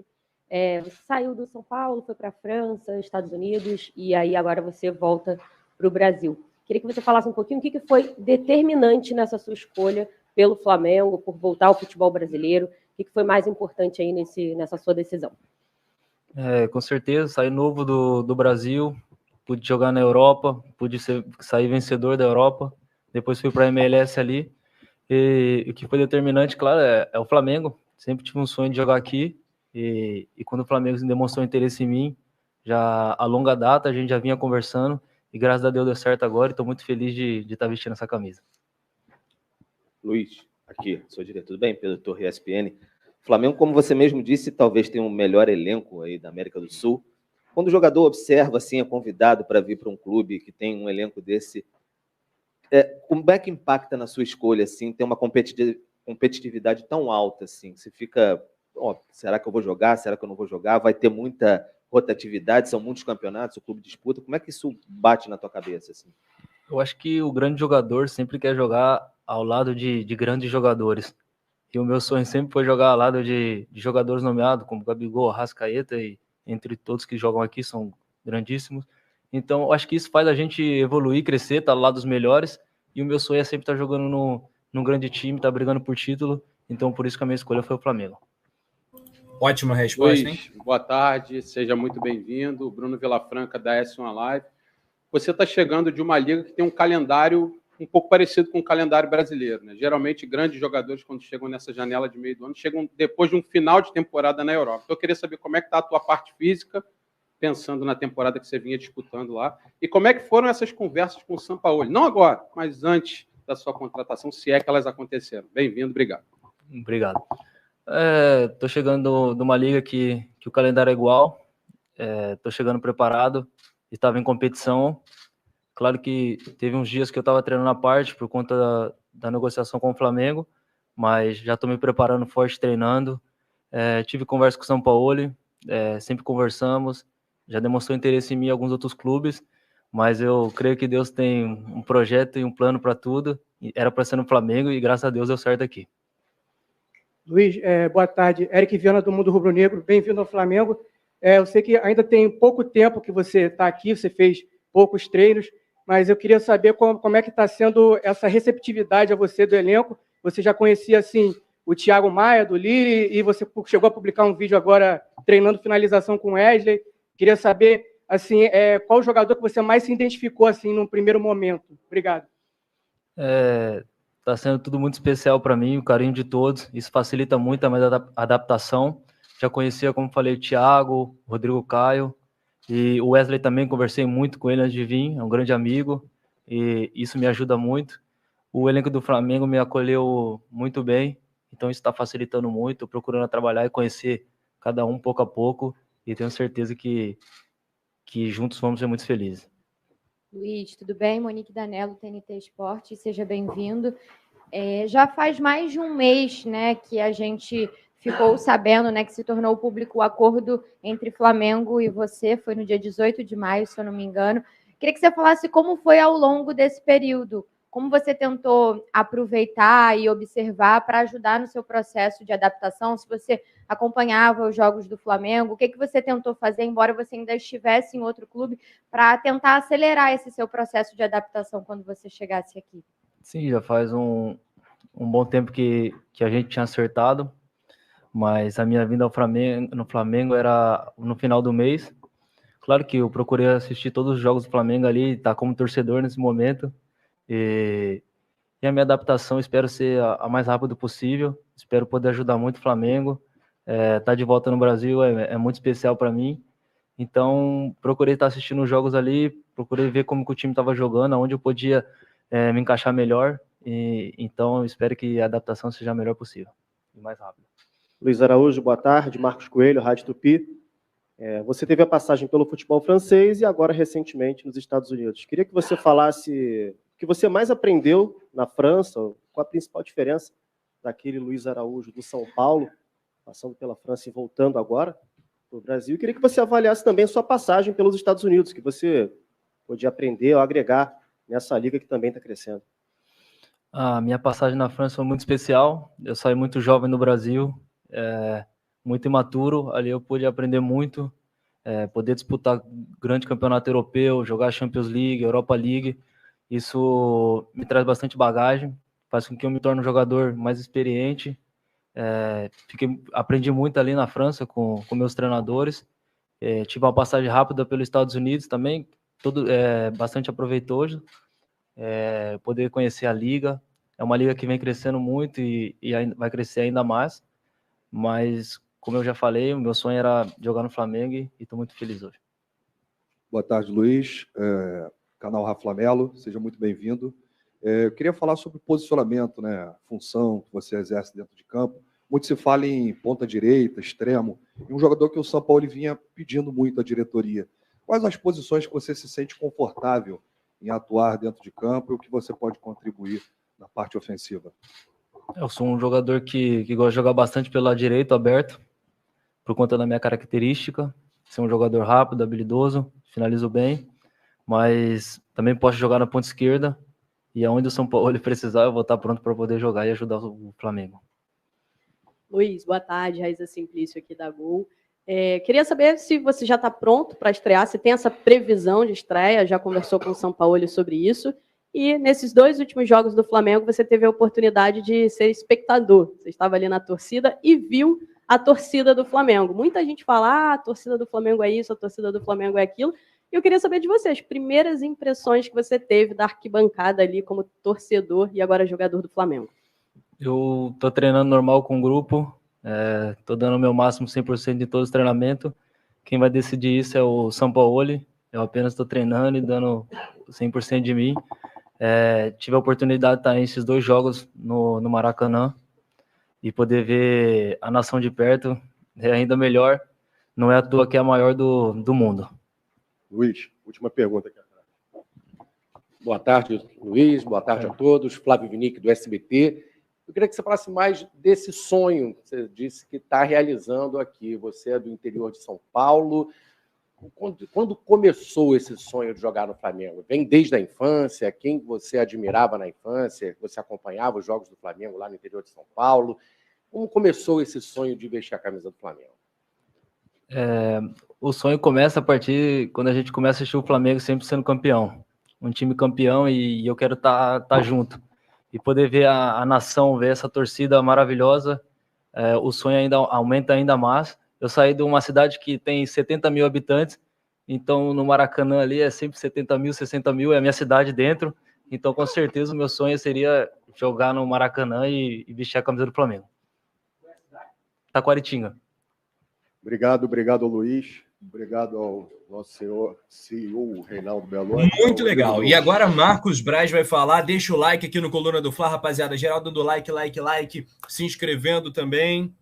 Você saiu do São Paulo, foi para a França, Estados Unidos, e aí agora você volta para o Brasil. Queria que você falasse um pouquinho o que foi determinante nessa sua escolha pelo Flamengo, por voltar ao futebol brasileiro, o que foi mais importante aí nessa sua decisão? Com certeza, saí novo do Brasil, pude jogar na Europa, pude sair vencedor da Europa, depois fui para a MLS ali, e o que foi determinante, claro, é o Flamengo. Sempre tive um sonho de jogar aqui, e quando o Flamengo demonstrou interesse em mim, já a longa data, a gente já vinha conversando, e graças a Deus deu certo agora, e estou muito feliz de estar vestindo essa camisa. Luiz, aqui, sou diretor. Tudo bem? Pedro Torre, ESPN. Flamengo, como você mesmo disse, talvez tenha um melhor elenco aí da América do Sul. Quando o jogador observa, assim, é convidado para vir para um clube que tem um elenco desse, como é que impacta na sua escolha, assim, ter uma competitividade tão alta, assim? Você fica, será que eu vou jogar? Será que eu não vou jogar? Vai ter muita rotatividade, são muitos campeonatos, o clube disputa. Como é que isso bate na tua cabeça, assim? Eu acho que o grande jogador sempre quer jogar ao lado de grandes jogadores. E o meu sonho sempre foi jogar ao lado de jogadores nomeados, como Gabigol, Arrascaeta, e entre todos que jogam aqui, são grandíssimos. Então, eu acho que isso faz a gente evoluir, crescer, estar ao lado dos melhores. E o meu sonho é sempre estar jogando num grande time, estar brigando por título. Então, por isso que a minha escolha foi o Flamengo. Ótima resposta, Luiz, hein? boa tarde, seja muito bem-vindo. Bruno Vilafranca, da S1 Live. Você está chegando de uma liga que tem um calendário um pouco parecido com o calendário brasileiro, né? Geralmente, grandes jogadores, quando chegam nessa janela de meio do ano, chegam depois de um final de temporada na Europa. Então, eu queria saber como é que está a tua parte física, pensando na temporada que você vinha disputando lá, e como é que foram essas conversas com o Sampaoli. Não agora, mas antes da sua contratação, se é que elas aconteceram. Bem-vindo, obrigado. Obrigado. Estou chegando de uma liga que o calendário é igual, estou chegando preparado, estava em competição. Claro que teve uns dias que eu estava treinando à parte por conta da negociação com o Flamengo, mas já estou me preparando forte, treinando. Tive conversa com o Sampaoli, sempre conversamos, já demonstrou interesse em mim em alguns outros clubes, mas eu creio que Deus tem um projeto e um plano para tudo. Era para ser no Flamengo e graças a Deus deu certo aqui. Luiz, boa tarde. Eric Viana, do Mundo Rubro Negro. Bem-vindo ao Flamengo. Eu sei que ainda tem pouco tempo que você está aqui, você fez poucos treinos, mas eu queria saber como é que está sendo essa receptividade a você do elenco. Você já conhecia, assim, o Thiago Maia, do Lille, e você chegou a publicar um vídeo agora treinando finalização com o Wesley. Queria saber, assim, qual jogador que você mais se identificou, assim, no primeiro momento. Obrigado. Está sendo tudo muito especial para mim, o carinho de todos. Isso facilita muito a minha adaptação. Já conhecia, como falei, o Thiago, o Rodrigo Caio, e o Wesley também, conversei muito com ele antes de vir, é um grande amigo, e isso me ajuda muito. O elenco do Flamengo me acolheu muito bem, então isso está facilitando muito, procurando trabalhar e conhecer cada um pouco a pouco, e tenho certeza que juntos vamos ser muito felizes. Luiz, tudo bem? Monique Danello, TNT Esporte, seja bem-vindo. Já faz mais de um mês, né, que a gente ficou sabendo, né, que se tornou público o acordo entre Flamengo e você, foi no dia 18 de maio, se eu não me engano. Queria que você falasse como foi ao longo desse período, como você tentou aproveitar e observar para ajudar no seu processo de adaptação, se você acompanhava os jogos do Flamengo, o que você tentou fazer, embora você ainda estivesse em outro clube, para tentar acelerar esse seu processo de adaptação quando você chegasse aqui? Sim, já faz um bom tempo que a gente tinha acertado, mas a minha vinda no Flamengo era no final do mês. Claro que eu procurei assistir todos os jogos do Flamengo ali, estar como torcedor nesse momento, e a minha adaptação espero ser a mais rápida possível, espero poder ajudar muito o Flamengo. Estar de volta no Brasil é muito especial para mim, então procurei estar assistindo os jogos ali, procurei ver como que o time estava jogando, onde eu podia me encaixar melhor, e então espero que a adaptação seja a melhor possível e mais rápida. Luiz Araújo, boa tarde. Marcos Coelho, Rádio Tupi. Você teve a passagem pelo futebol francês e agora recentemente nos Estados Unidos. Queria que você falasse o que você mais aprendeu na França, qual a principal diferença daquele Luiz Araújo do São Paulo, passando pela França e voltando agora para o Brasil. Queria que você avaliasse também a sua passagem pelos Estados Unidos, que você podia aprender ou agregar nessa liga que também está crescendo. A minha passagem na França foi muito especial. Eu saí muito jovem no Brasil, muito imaturo. Ali eu pude aprender muito, poder disputar grande campeonato europeu, jogar Champions League, Europa League. Isso me traz bastante bagagem, faz com que eu me torne um jogador mais experiente. Aprendi muito ali na França com meus treinadores. Tive uma passagem rápida pelos Estados Unidos também, bastante aproveitoso. Poder conhecer a liga. É uma liga que vem crescendo muito e vai crescer ainda mais. Mas, como eu já falei, o meu sonho era jogar no Flamengo e estou muito feliz hoje. Boa tarde, Luiz. Canal Rafa Melo, seja muito bem-vindo. Eu queria falar sobre o posicionamento, né, a função que você exerce dentro de campo. Muito se fala em ponta direita, extremo, e um jogador que o São Paulo vinha pedindo muito à diretoria. Quais as posições que você se sente confortável em atuar dentro de campo e o que você pode contribuir na parte ofensiva? Eu sou um jogador que gosta de jogar bastante pelo lado direito, aberto, por conta da minha característica, ser um jogador rápido, habilidoso, finalizo bem, mas também posso jogar na ponta esquerda, e aonde o São Paulo precisar, eu vou estar pronto para poder jogar e ajudar o Flamengo. Luiz, boa tarde, Raíza Simplício aqui da Gol. Queria saber se você já está pronto para estrear, se tem essa previsão de estreia, já conversou com o São Paulo sobre isso, e nesses 2 últimos jogos do Flamengo você teve a oportunidade de ser espectador, você estava ali na torcida e viu a torcida do Flamengo. Muita gente fala, a torcida do Flamengo é isso, a torcida do Flamengo é aquilo, e eu queria saber de você, as primeiras impressões que você teve da arquibancada ali como torcedor e agora jogador do Flamengo. Eu tô treinando normal com o grupo, tô dando o meu máximo 100% em todos os treinamentos. Quem vai decidir isso é o Sampaoli. Eu apenas estou treinando e dando 100% de mim. Tive a oportunidade de estar nesses 2 jogos no Maracanã e poder ver a nação de perto é ainda melhor. Não é à toa que é a maior do mundo. Luiz, última pergunta aqui atrás. Boa tarde, Luiz. Boa tarde a todos. Flávio Vinick, do SBT. Eu queria que você falasse mais desse sonho que você disse que está realizando aqui. Você é do interior de São Paulo. Quando começou esse sonho de jogar no Flamengo? Vem desde a infância? Quem você admirava na infância? Você acompanhava os jogos do Flamengo lá no interior de São Paulo? Como começou esse sonho de vestir a camisa do Flamengo? O sonho começa a partir quando a gente começa a assistir o Flamengo sempre sendo campeão. Um time campeão e eu quero estar junto. E poder ver a nação, ver essa torcida maravilhosa, o sonho ainda aumenta ainda mais. Eu saí de uma cidade que tem 70 mil habitantes, então no Maracanã ali é sempre 70 mil, 60 mil, é a minha cidade dentro. Então, com certeza, o meu sonho seria jogar no Maracanã e vestir a camisa do Flamengo. Taquaritinga. Obrigado, Luiz. Obrigado ao nosso senhor CEO, Reinaldo Belotti. Muito legal. E agora Marcos Braz vai falar. Deixa o like aqui no Coluna do Fla, rapaziada. Geral dando like, se inscrevendo também.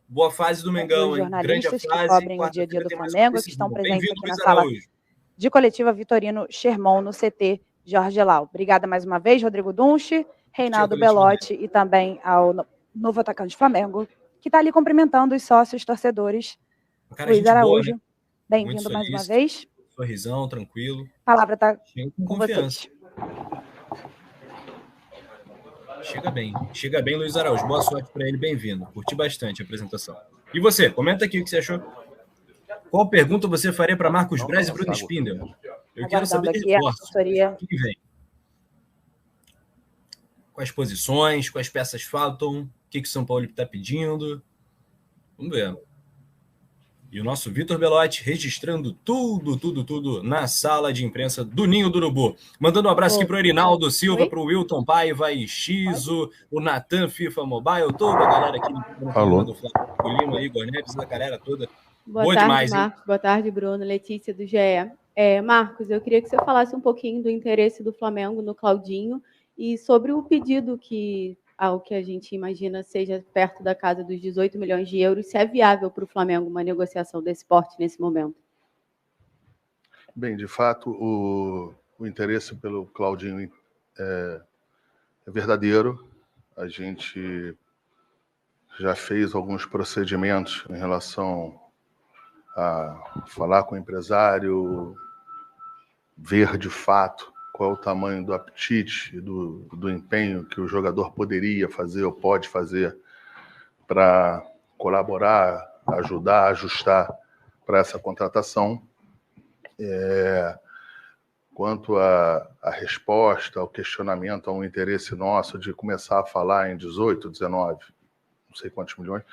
Boa fase do Mengão, hein? Grande jornalistas fase. que cobrem o dia a dia do Flamengo, que estão presentes aqui na sala de coletiva Vitorino Sherman, no CT Jorge Lau. Obrigada mais uma vez, Rodrigo Dunche, Reinaldo Belotti e também ao novo atacante do Flamengo, que está ali cumprimentando os sócios torcedores. Luiz Araújo, boa, né? Bem-vindo mais uma vez. Sorrisão, tranquilo. A palavra está com vocês. Chega bem, Luiz Araújo. Boa sorte para ele, bem-vindo. Curti bastante a apresentação. E você, comenta aqui o que você achou. Qual pergunta você faria para Marcos Braz e Bruno Spindel? Eu quero saber de reforço. Quem vem? Quais posições, quais peças faltam, o que o São Paulo está pedindo. Vamos ver. E o nosso Vitor Belotti registrando tudo na sala de imprensa do Ninho do Urubu. Mandando um abraço aqui para o Erinaldo Silva, para o Wilton Paiva e Xizo, o Natan FIFA Mobile, toda a galera aqui do Flamengo, o Lima, Igor Neves, a galera toda. Boa tarde, demais, Marcos. Hein? Boa tarde, Bruno. Letícia do GE. Marcos, eu queria que você falasse um pouquinho do interesse do Flamengo no Claudinho e sobre o pedido que, ao que a gente imagina seja perto da casa dos 18 milhões de euros, se é viável para o Flamengo uma negociação desse porte nesse momento. Bem, de fato, o interesse pelo Claudinho é verdadeiro. A gente já fez alguns procedimentos em relação a falar com o empresário, ver de fato qual é o tamanho do apetite e do empenho que o jogador poderia fazer ou pode fazer para colaborar, ajudar, ajustar para essa contratação. Quanto à resposta, ao questionamento, a um interesse nosso de começar a falar em 18, 19, não sei quantos milhões,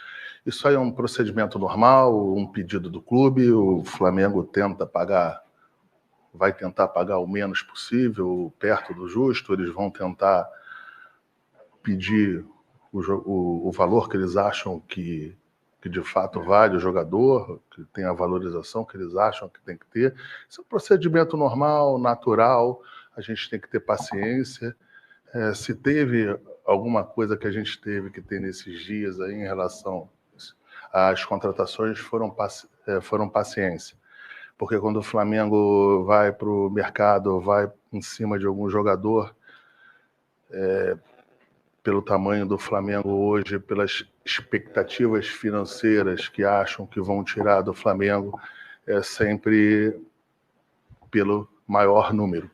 isso aí é um procedimento normal, um pedido do clube, o Flamengo vai tentar pagar o menos possível, perto do justo, eles vão tentar pedir o valor que eles acham que de fato vale o jogador, que tem a valorização que eles acham que tem que ter. Isso é um procedimento normal, natural, a gente tem que ter paciência. Se teve alguma coisa que a gente teve que ter nesses dias aí em relação às contratações, foram paciência. Porque quando o Flamengo vai para o mercado, vai em cima de algum jogador, pelo tamanho do Flamengo hoje, pelas expectativas financeiras que acham que vão tirar do Flamengo, é sempre pelo maior número.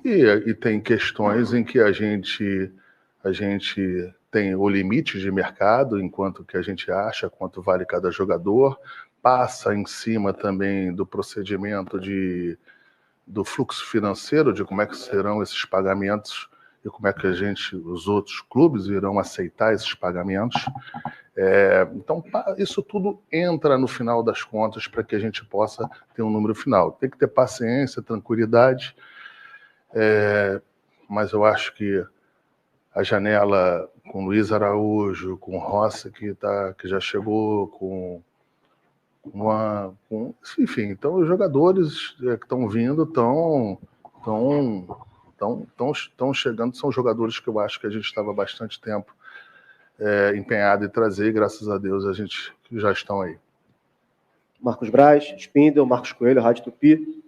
E tem questões em que a gente tem o limite de mercado, enquanto que a gente acha quanto vale cada jogador, passa em cima também do procedimento do fluxo financeiro, de como é que serão esses pagamentos e como é que os outros clubes irão aceitar esses pagamentos. Então, isso tudo entra no final das contas para que a gente possa ter um número final. Tem que ter paciência, tranquilidade, mas eu acho que a janela com Luiz Araújo, com Rossi, que já chegou, enfim, então os jogadores que estão vindo estão chegando, são jogadores que eu acho que a gente estava bastante tempo empenhado em trazer, e graças a Deus a gente já estão aí. Marcos Braz, Spindel, Marcos Coelho, Rádio Tupi.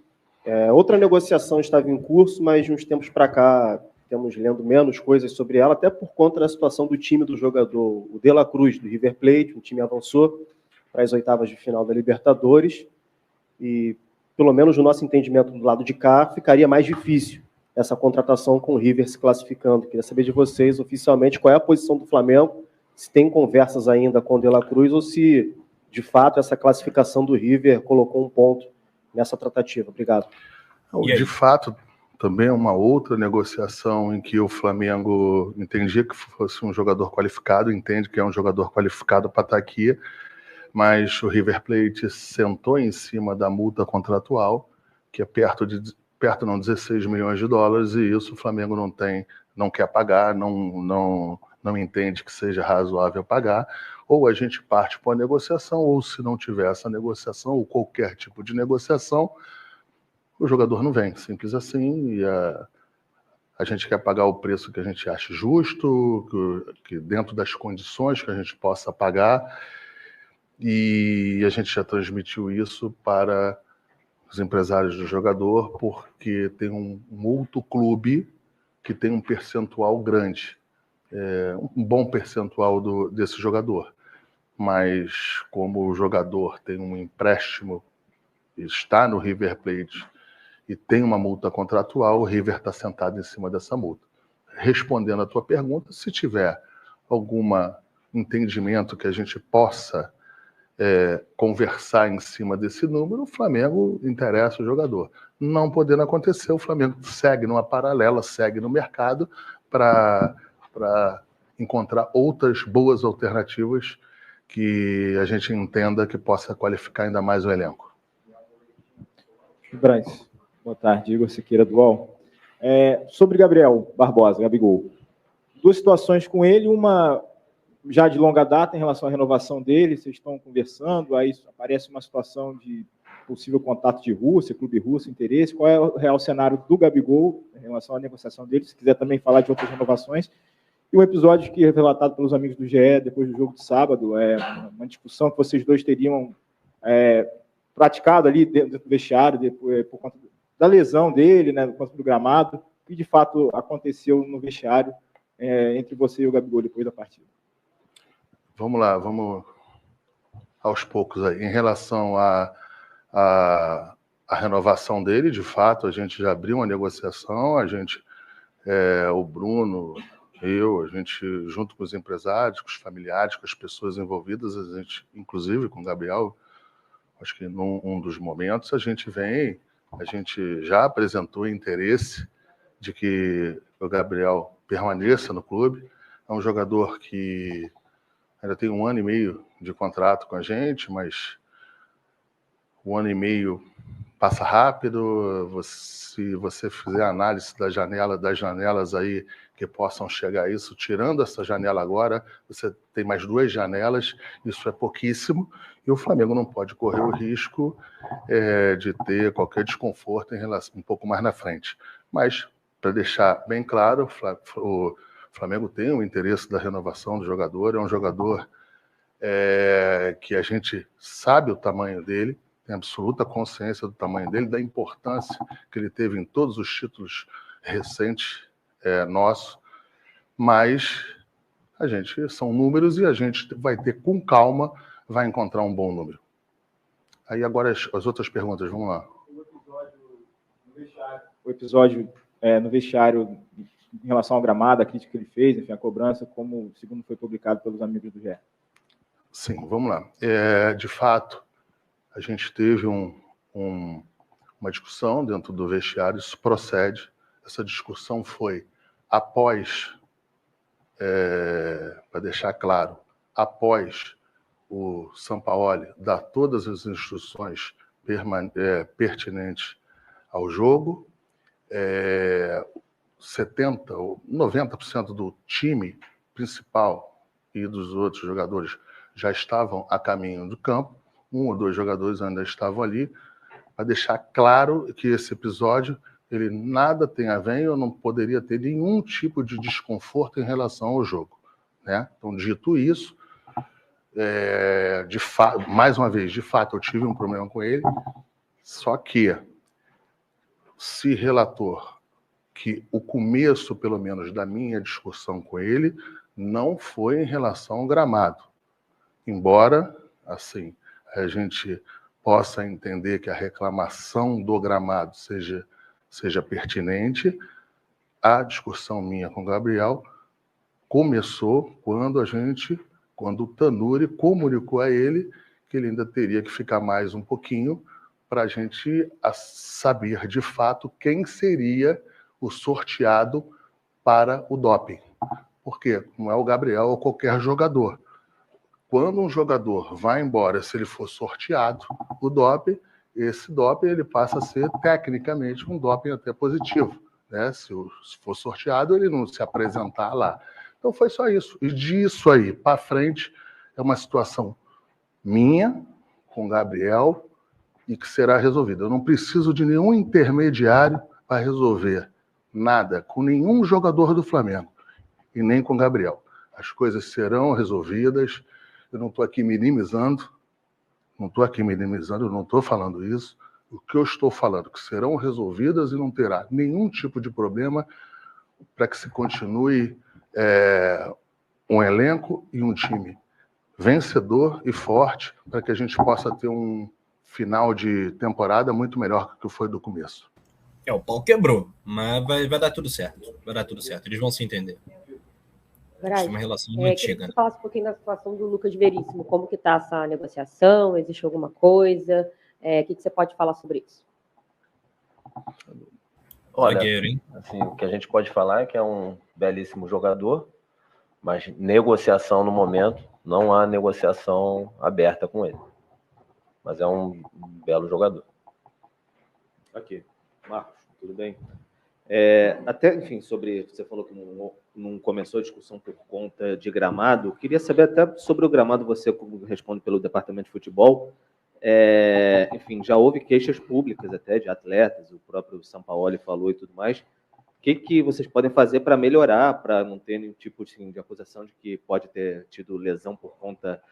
Outra negociação estava em curso, mas de uns tempos para cá temos lendo menos coisas sobre ela, até por conta da situação do time do jogador, o De La Cruz, do River Plate. O time avançou para as oitavas de final da Libertadores e, pelo menos no nosso entendimento do lado de cá, ficaria mais difícil essa contratação com o River se classificando. Queria saber de vocês, oficialmente, qual é a posição do Flamengo, se tem conversas ainda com o De La Cruz ou se, de fato, essa classificação do River colocou um ponto nessa tratativa. Obrigado. De fato, também é uma outra negociação em que o Flamengo entendia que fosse um jogador qualificado, entende que é um jogador qualificado para estar aqui, mas o River Plate sentou em cima da multa contratual, que é perto não, 16 milhões de dólares, e isso o Flamengo não quer pagar, não entende que seja razoável pagar. Ou a gente parte para a negociação, ou se não tiver essa negociação, ou qualquer tipo de negociação, o jogador não vem, simples assim, e a gente quer pagar o preço que a gente acha justo, que dentro das condições que a gente possa pagar, e a gente já transmitiu isso para os empresários do jogador, porque tem um outro clube que tem um percentual grande, um bom percentual desse jogador, mas como o jogador tem um empréstimo, está no River Plate, e tem uma multa contratual, o River está sentado em cima dessa multa. Respondendo à tua pergunta, se tiver algum entendimento que a gente possa conversar em cima desse número, o Flamengo interessa o jogador. Não podendo acontecer, o Flamengo segue numa paralela, segue no mercado para encontrar outras boas alternativas que a gente entenda que possa qualificar ainda mais o elenco. Braz. Boa tarde, Igor Siqueira do UOL. Sobre Gabriel Barbosa, Gabigol. Duas situações com ele, uma já de longa data em relação à renovação dele, vocês estão conversando, aí aparece uma situação de possível contato de Rússia, clube russo, interesse. Qual é o real cenário do Gabigol em relação à negociação dele? Se quiser também falar de outras renovações. E um episódio que é relatado pelos amigos do GE depois do jogo de sábado, uma discussão que vocês dois teriam praticado ali dentro do vestiário, por conta da lesão dele, né, por conta do gramado, que de fato aconteceu no vestiário entre você e o Gabigol depois da partida. Vamos lá, vamos aos poucos aí. Em relação à renovação dele, de fato, a gente já abriu uma negociação, o Bruno, a gente, junto com os empresários, com os familiares, com as pessoas envolvidas, a gente, inclusive com o Gabriel, acho que num dos momentos, a gente já apresentou interesse de que o Gabriel permaneça no clube. É um jogador que ainda tem 1 ano e meio de contrato com a gente, mas 1 ano e meio passa rápido. Se você fizer análise das janelas aí que possam chegar a isso, tirando essa janela agora, você tem mais 2 janelas, isso é pouquíssimo, e o Flamengo não pode correr o risco de ter qualquer desconforto em relação um pouco mais na frente. Mas para deixar bem claro, o Flamengo tem o interesse da renovação do jogador, é um jogador que a gente sabe o tamanho dele, tem absoluta consciência do tamanho dele, da importância que ele teve em todos os títulos recentes nossos, mas são números e a gente vai ter com calma, vai encontrar um bom número. Aí agora as outras perguntas, vamos lá. O episódio no vestiário em relação ao gramado, a crítica que ele fez, enfim, a cobrança, como segundo foi publicado pelos amigos do GE. Sim, vamos lá. De fato, a gente teve uma discussão dentro do vestiário, isso procede. Essa discussão foi após, para deixar claro, após o Sampaoli dar todas as instruções pertinentes ao jogo, 70% ou 90% do time principal e dos outros jogadores já estavam a caminho do campo, 1 ou 2 jogadores ainda estavam ali, para deixar claro que esse episódio ele nada tem a ver, eu não poderia ter nenhum tipo de desconforto em relação ao jogo, né? Então, dito isso, mais uma vez, de fato, eu tive um problema com ele, só que se relatou que o começo, pelo menos, da minha discussão com ele não foi em relação ao gramado. Embora, assim, a gente possa entender que a reclamação do gramado seja pertinente, a discussão minha com o Gabriel começou quando o Tanuri comunicou a ele que ele ainda teria que ficar mais um pouquinho para a gente saber, de fato, quem seria o sorteado para o doping. Porque não é o Gabriel ou qualquer jogador. Quando um jogador vai embora, se ele for sorteado, o doping, esse doping ele passa a ser, tecnicamente, um doping até positivo, né? Se for sorteado, ele não se apresentar lá. Então foi só isso. E disso aí para frente é uma situação minha, com o Gabriel, e que será resolvida. Eu não preciso de nenhum intermediário para resolver nada com nenhum jogador do Flamengo e nem com o Gabriel. As coisas serão resolvidas. Eu não estou aqui minimizando, eu não estou falando isso. O que eu estou falando, que serão resolvidas e não terá nenhum tipo de problema para que se continue um elenco e um time vencedor e forte, para que a gente possa ter um final de temporada muito melhor que foi do começo. O pau quebrou, mas vai dar tudo certo. Vai dar tudo certo, eles vão se entender. Braz, é uma relação muito antiga. Que você falasse um pouquinho da situação do Lucas Veríssimo, como que está essa negociação, existe alguma coisa, o que você pode falar sobre isso? Olha, assim, o que a gente pode falar é que é um belíssimo jogador, mas negociação no momento, não há negociação aberta com ele. Mas é um belo jogador. Aqui, Marcos, tudo bem? Até, enfim, você falou que não começou a discussão por conta de gramado. Queria saber até sobre o gramado, você responde pelo departamento de futebol. Enfim, já houve queixas públicas até de atletas, o próprio Sampaoli falou e tudo mais. O que vocês podem fazer para melhorar, para não ter nenhum tipo de acusação de que pode ter tido lesão por conta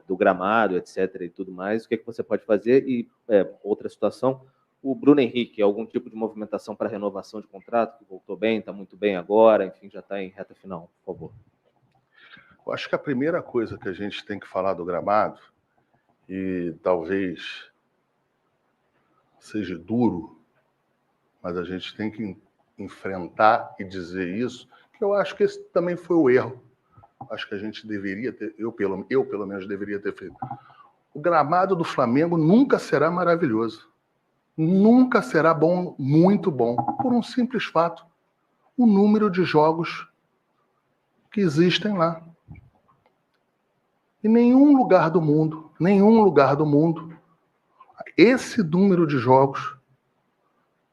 do gramado, etc. e tudo mais? O que você pode fazer? E outra situação, o Bruno Henrique, algum tipo de movimentação para renovação de contrato, que voltou bem, está muito bem agora, enfim, já está em reta final, por favor. Eu acho que a primeira coisa que a gente tem que falar do gramado, e talvez seja duro, mas a gente tem que enfrentar e dizer isso, que eu acho que esse também foi o erro. Acho que a gente deveria ter, eu pelo menos deveria ter feito. O gramado do Flamengo nunca será maravilhoso. Nunca será bom, muito bom, por um simples fato: o número de jogos que existem lá. Em nenhum lugar do mundo, esse número de jogos,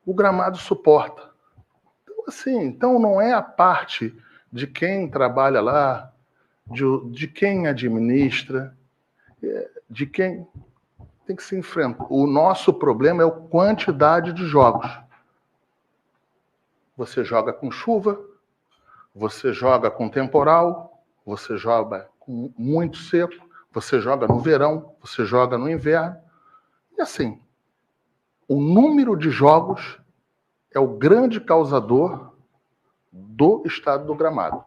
o gramado suporta. Então não é a parte de quem trabalha lá, de quem administra, de quem tem que se enfrentar. O nosso problema é a quantidade de jogos. você joga com chuva, você joga com temporal, você joga com muito seco, você joga no verão, você joga no inverno. E assim, o número de jogos é o grande causador do estado do gramado.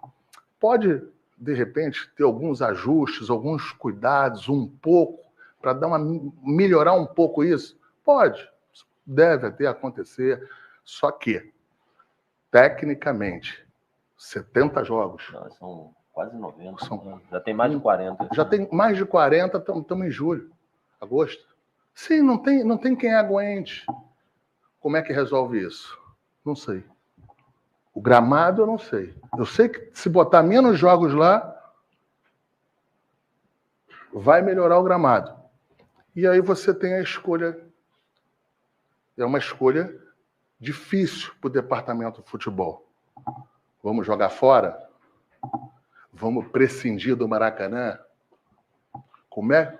Pode, de repente, ter alguns ajustes, alguns cuidados, um pouco, para melhorar um pouco isso? Pode, deve até acontecer. Só que, tecnicamente, 70 jogos. Não, são quase 90. Já tem mais de 40. Já tem mais de 40, estamos em julho, agosto. Sim, não tem quem aguente. Como é que resolve isso? Não sei. O gramado eu não sei. Eu sei que se botar menos jogos lá, vai melhorar o gramado. E aí você tem a escolha. É uma escolha difícil para o departamento de futebol. Vamos jogar fora? Vamos prescindir do Maracanã? Como é?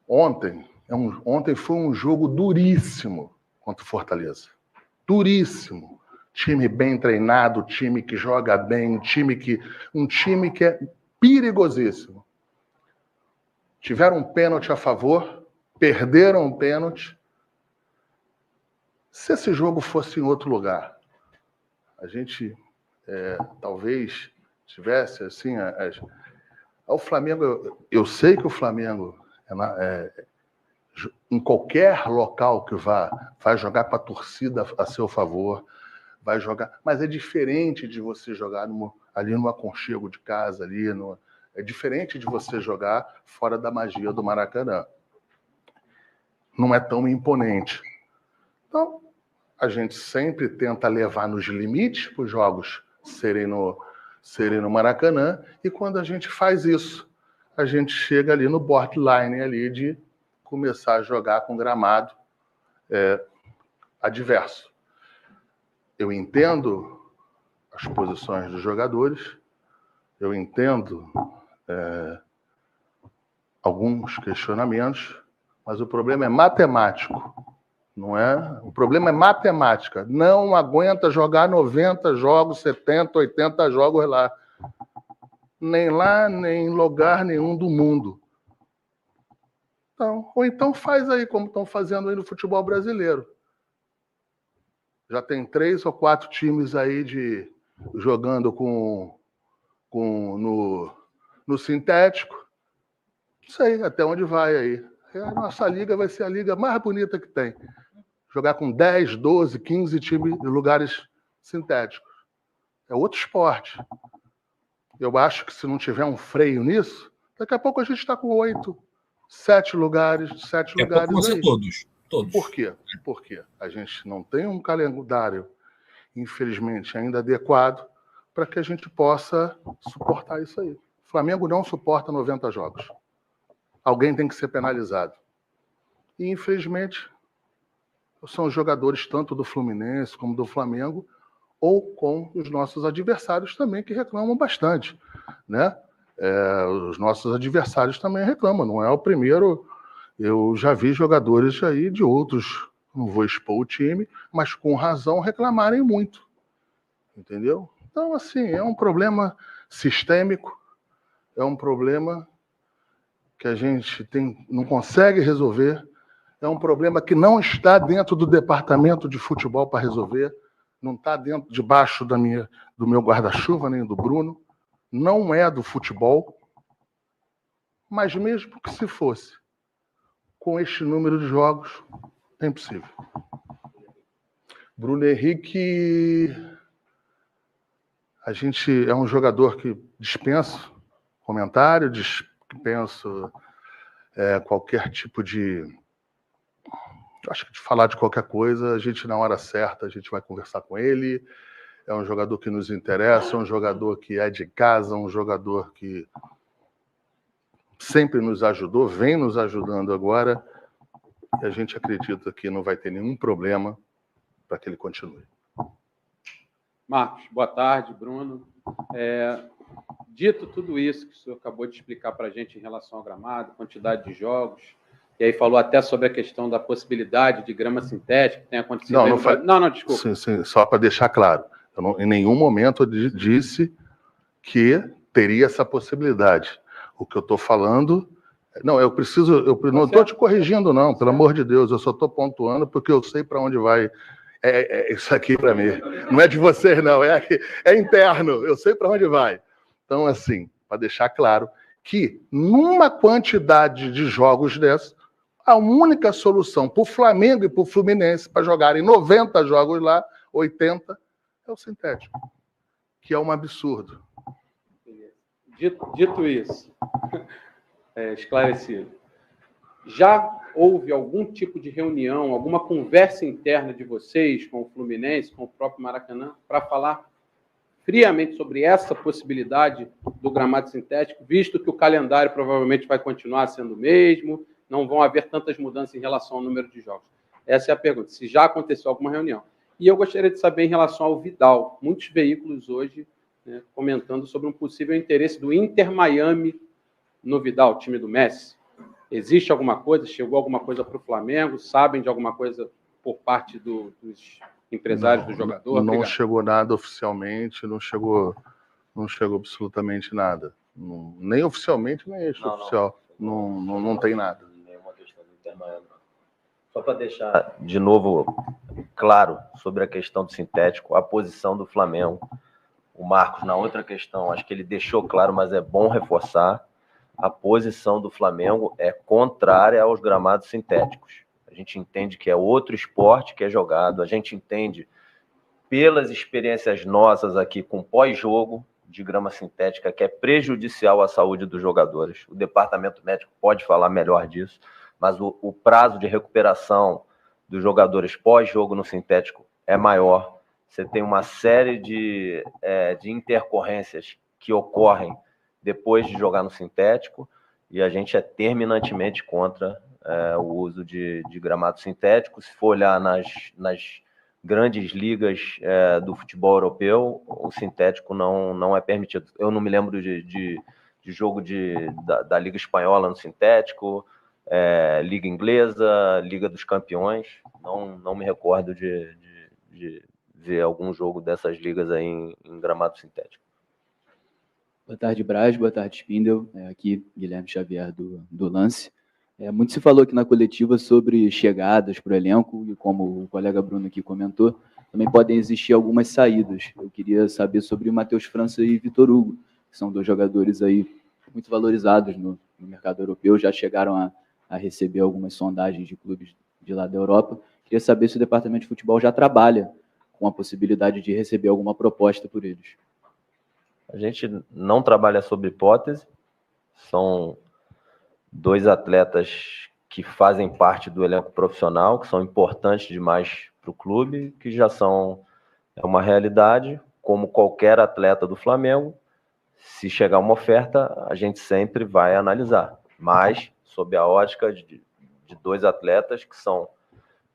Ontem foi um jogo duríssimo contra o Fortaleza. Duríssimo. Time bem treinado, time que joga bem, um time que é perigosíssimo. Tiveram um pênalti a favor, perderam um pênalti. Se esse jogo fosse em outro lugar, a gente talvez tivesse assim... O Flamengo, eu sei que o Flamengo, em qualquer local que vá, vai jogar com a torcida a seu favor, vai jogar, mas é diferente de você jogar ali no aconchego de casa, é diferente de você jogar fora da magia do Maracanã. Não é tão imponente. Então, a gente sempre tenta levar nos limites para os jogos serem no Maracanã, e quando a gente faz isso, a gente chega ali no borderline ali de começar a jogar com gramado adverso. Eu entendo as posições dos jogadores, eu entendo alguns questionamentos, mas o problema é matemático, não é? O problema é matemática. Não aguenta jogar 90 jogos, 70, 80 jogos lá. Nem lá, nem em lugar nenhum do mundo. Ou então faz aí como estão fazendo aí no futebol brasileiro. Já tem 3 ou 4 times aí jogando no sintético. Não sei até onde vai aí. A nossa liga vai ser a liga mais bonita que tem. Jogar com 10, 12, 15 times em lugares sintéticos. É outro esporte. Eu acho que se não tiver um freio nisso, daqui a pouco a gente está com 8, 7 lugares. Daqui a pouco vão ser todos. Por quê? Porque a gente não tem um calendário, infelizmente, ainda adequado para que a gente possa suportar isso aí. O Flamengo não suporta 90 jogos. Alguém tem que ser penalizado. E, infelizmente, são os jogadores tanto do Fluminense como do Flamengo, ou com os nossos adversários também, que reclamam bastante, né? Os nossos adversários também reclamam, não é o primeiro. Eu já vi jogadores aí de outros, não vou expor o time, mas com razão reclamarem muito, entendeu? Então, assim, é um problema sistêmico, é um problema que a gente não consegue resolver, é um problema que não está dentro do departamento de futebol para resolver, não está debaixo do meu guarda-chuva, nem do Bruno, não é do futebol, mas mesmo que se fosse, com este número de jogos, é impossível. Bruno Henrique, a gente é um jogador que dispensa comentário, dispensa qualquer tipo de... Acho que de falar de qualquer coisa, a gente na hora certa, a gente vai conversar com ele. É um jogador que nos interessa, é um jogador que é de casa, um jogador que sempre nos ajudou, vem nos ajudando agora, e a gente acredita que não vai ter nenhum problema para que ele continue. Marcos, boa tarde, Bruno. Dito tudo isso que o senhor acabou de explicar para a gente em relação ao gramado, quantidade de jogos, e aí falou até sobre a questão da possibilidade de grama sintética que tem acontecido... Não, desculpa. Sim, só para deixar claro. Em nenhum momento eu disse que teria essa possibilidade. O que eu estou falando... Não, eu não estou te corrigindo, não, pelo amor de Deus, eu só estou pontuando porque eu sei para onde vai. Isso aqui para mim. Não é de vocês, não, é interno, eu sei para onde vai. Então, assim, para deixar claro que numa quantidade de jogos dessa, a única solução para o Flamengo e para o Fluminense para jogarem 90 jogos lá, 80, é o sintético, que é um absurdo. Dito isso, esclarecido, já houve algum tipo de reunião, alguma conversa interna de vocês com o Fluminense, com o próprio Maracanã, para falar friamente sobre essa possibilidade do gramado sintético, visto que o calendário provavelmente vai continuar sendo o mesmo, não vão haver tantas mudanças em relação ao número de jogos? Essa é a pergunta, se já aconteceu alguma reunião. E eu gostaria de saber em relação ao Vidal. Muitos veículos hoje, né, comentando sobre um possível interesse do Inter Miami no Vidal, time do Messi. Existe alguma coisa? Chegou alguma coisa para o Flamengo? Sabem de alguma coisa por parte dos empresários do jogador? Não Obrigado. chegou nada oficialmente, não chegou absolutamente nada. Nem oficialmente, nem extraoficial. Não tem nada. Nenhuma questão do Inter Miami. Só para deixar de novo claro sobre a questão do sintético, a posição do Flamengo. O Marcos, na outra questão, acho que ele deixou claro, mas é bom reforçar. A posição do Flamengo é contrária aos gramados sintéticos. A gente entende que é outro esporte que é jogado, a gente entende, pelas experiências nossas aqui com pós-jogo de grama sintética, que é prejudicial à saúde dos jogadores. O departamento médico pode falar melhor disso, mas o prazo de recuperação dos jogadores pós-jogo no sintético é maior. Você tem uma série de intercorrências que ocorrem depois de jogar no sintético, e a gente é terminantemente contra o uso de gramado sintético. Se for olhar nas grandes ligas do futebol europeu, o sintético não é permitido. Eu não me lembro de jogo da Liga Espanhola no sintético, Liga Inglesa, Liga dos Campeões, não me recordo de ver algum jogo dessas ligas aí em gramado sintético. Boa tarde, Braz. Boa tarde, Spindel. Aqui, Guilherme Xavier, do Lance. Muito se falou aqui na coletiva sobre chegadas para o elenco, e como o colega Bruno aqui comentou, também podem existir algumas saídas. Eu queria saber sobre o Matheus França e Vitor Hugo, que são dois jogadores aí muito valorizados no mercado europeu, já chegaram a receber algumas sondagens de clubes de lá da Europa. Queria saber se o departamento de futebol já trabalha com a possibilidade de receber alguma proposta por eles. A gente não trabalha sob hipótese, são dois atletas que fazem parte do elenco profissional, que são importantes demais para o clube, que já são uma realidade, como qualquer atleta do Flamengo. Se chegar uma oferta, a gente sempre vai analisar, mas sob a ótica de dois atletas que são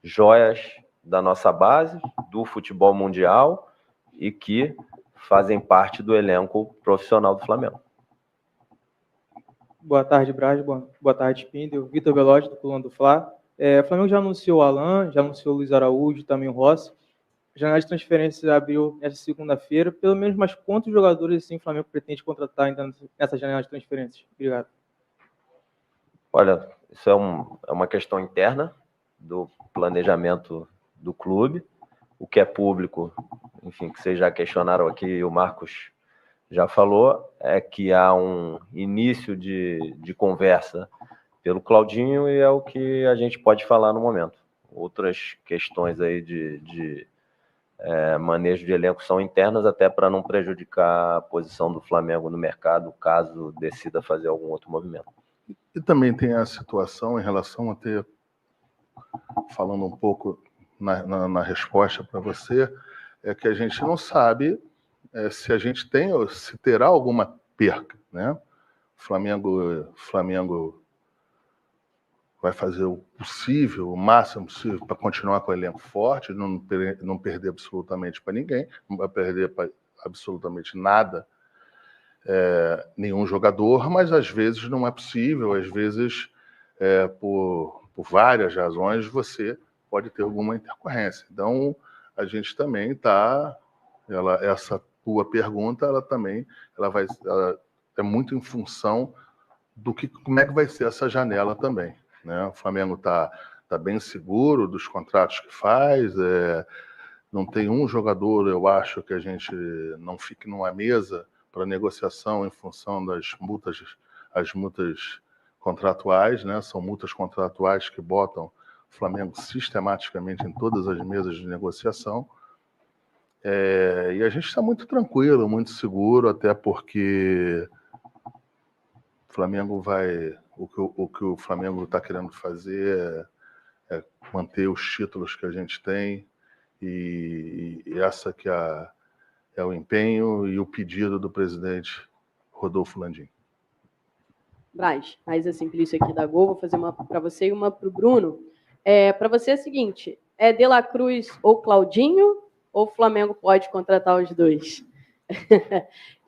joias da nossa base, do futebol mundial, e que fazem parte do elenco profissional do Flamengo. Boa tarde, Braz. Boa tarde, Spindel. Vitor Veloz, do Coluna do Fla. O Flamengo já anunciou o Alan, já anunciou o Luiz Araújo, também o Rossi. A janela de transferências abriu nesta segunda-feira. Pelo menos mais quantos jogadores assim, o Flamengo pretende contratar ainda nessa janela de transferências? Obrigado. Olha, isso é uma questão interna do planejamento do clube. O que é público, enfim, que vocês já questionaram aqui, e o Marcos já falou, é que há um início de conversa pelo Claudinho, e é o que a gente pode falar no momento. Outras questões aí de manejo de elenco são internas, até para não prejudicar a posição do Flamengo no mercado, caso decida fazer algum outro movimento. E também tem a situação em relação a ter, falando um pouco na resposta para você, é que a gente não sabe se a gente tem ou se terá alguma perca, né? O Flamengo vai fazer o possível, o máximo possível, para continuar com o elenco forte, não perder absolutamente para ninguém, não vai perder para absolutamente nada, nenhum jogador, mas às vezes não é possível, às vezes, por várias razões, você pode ter alguma intercorrência. Então, a gente também está essa tua pergunta, ela é muito em função como é que vai ser essa janela também, né? O Flamengo está bem seguro dos contratos que faz, não tem um jogador, eu acho, que a gente não fique numa mesa para negociação em função das multas, as multas contratuais, né? São multas contratuais que botam o Flamengo sistematicamente em todas as mesas de negociação. E a gente está muito tranquilo, muito seguro, até porque o Flamengo o que o Flamengo está querendo fazer é manter os títulos que a gente tem, e essa que é o empenho e o pedido do presidente Rodolfo Landim. Braz, Raíssa Simplício aqui da Gol, vou fazer uma para você e uma para o Bruno. Para você é o seguinte, é De La Cruz ou Claudinho, ou o Flamengo pode contratar os dois?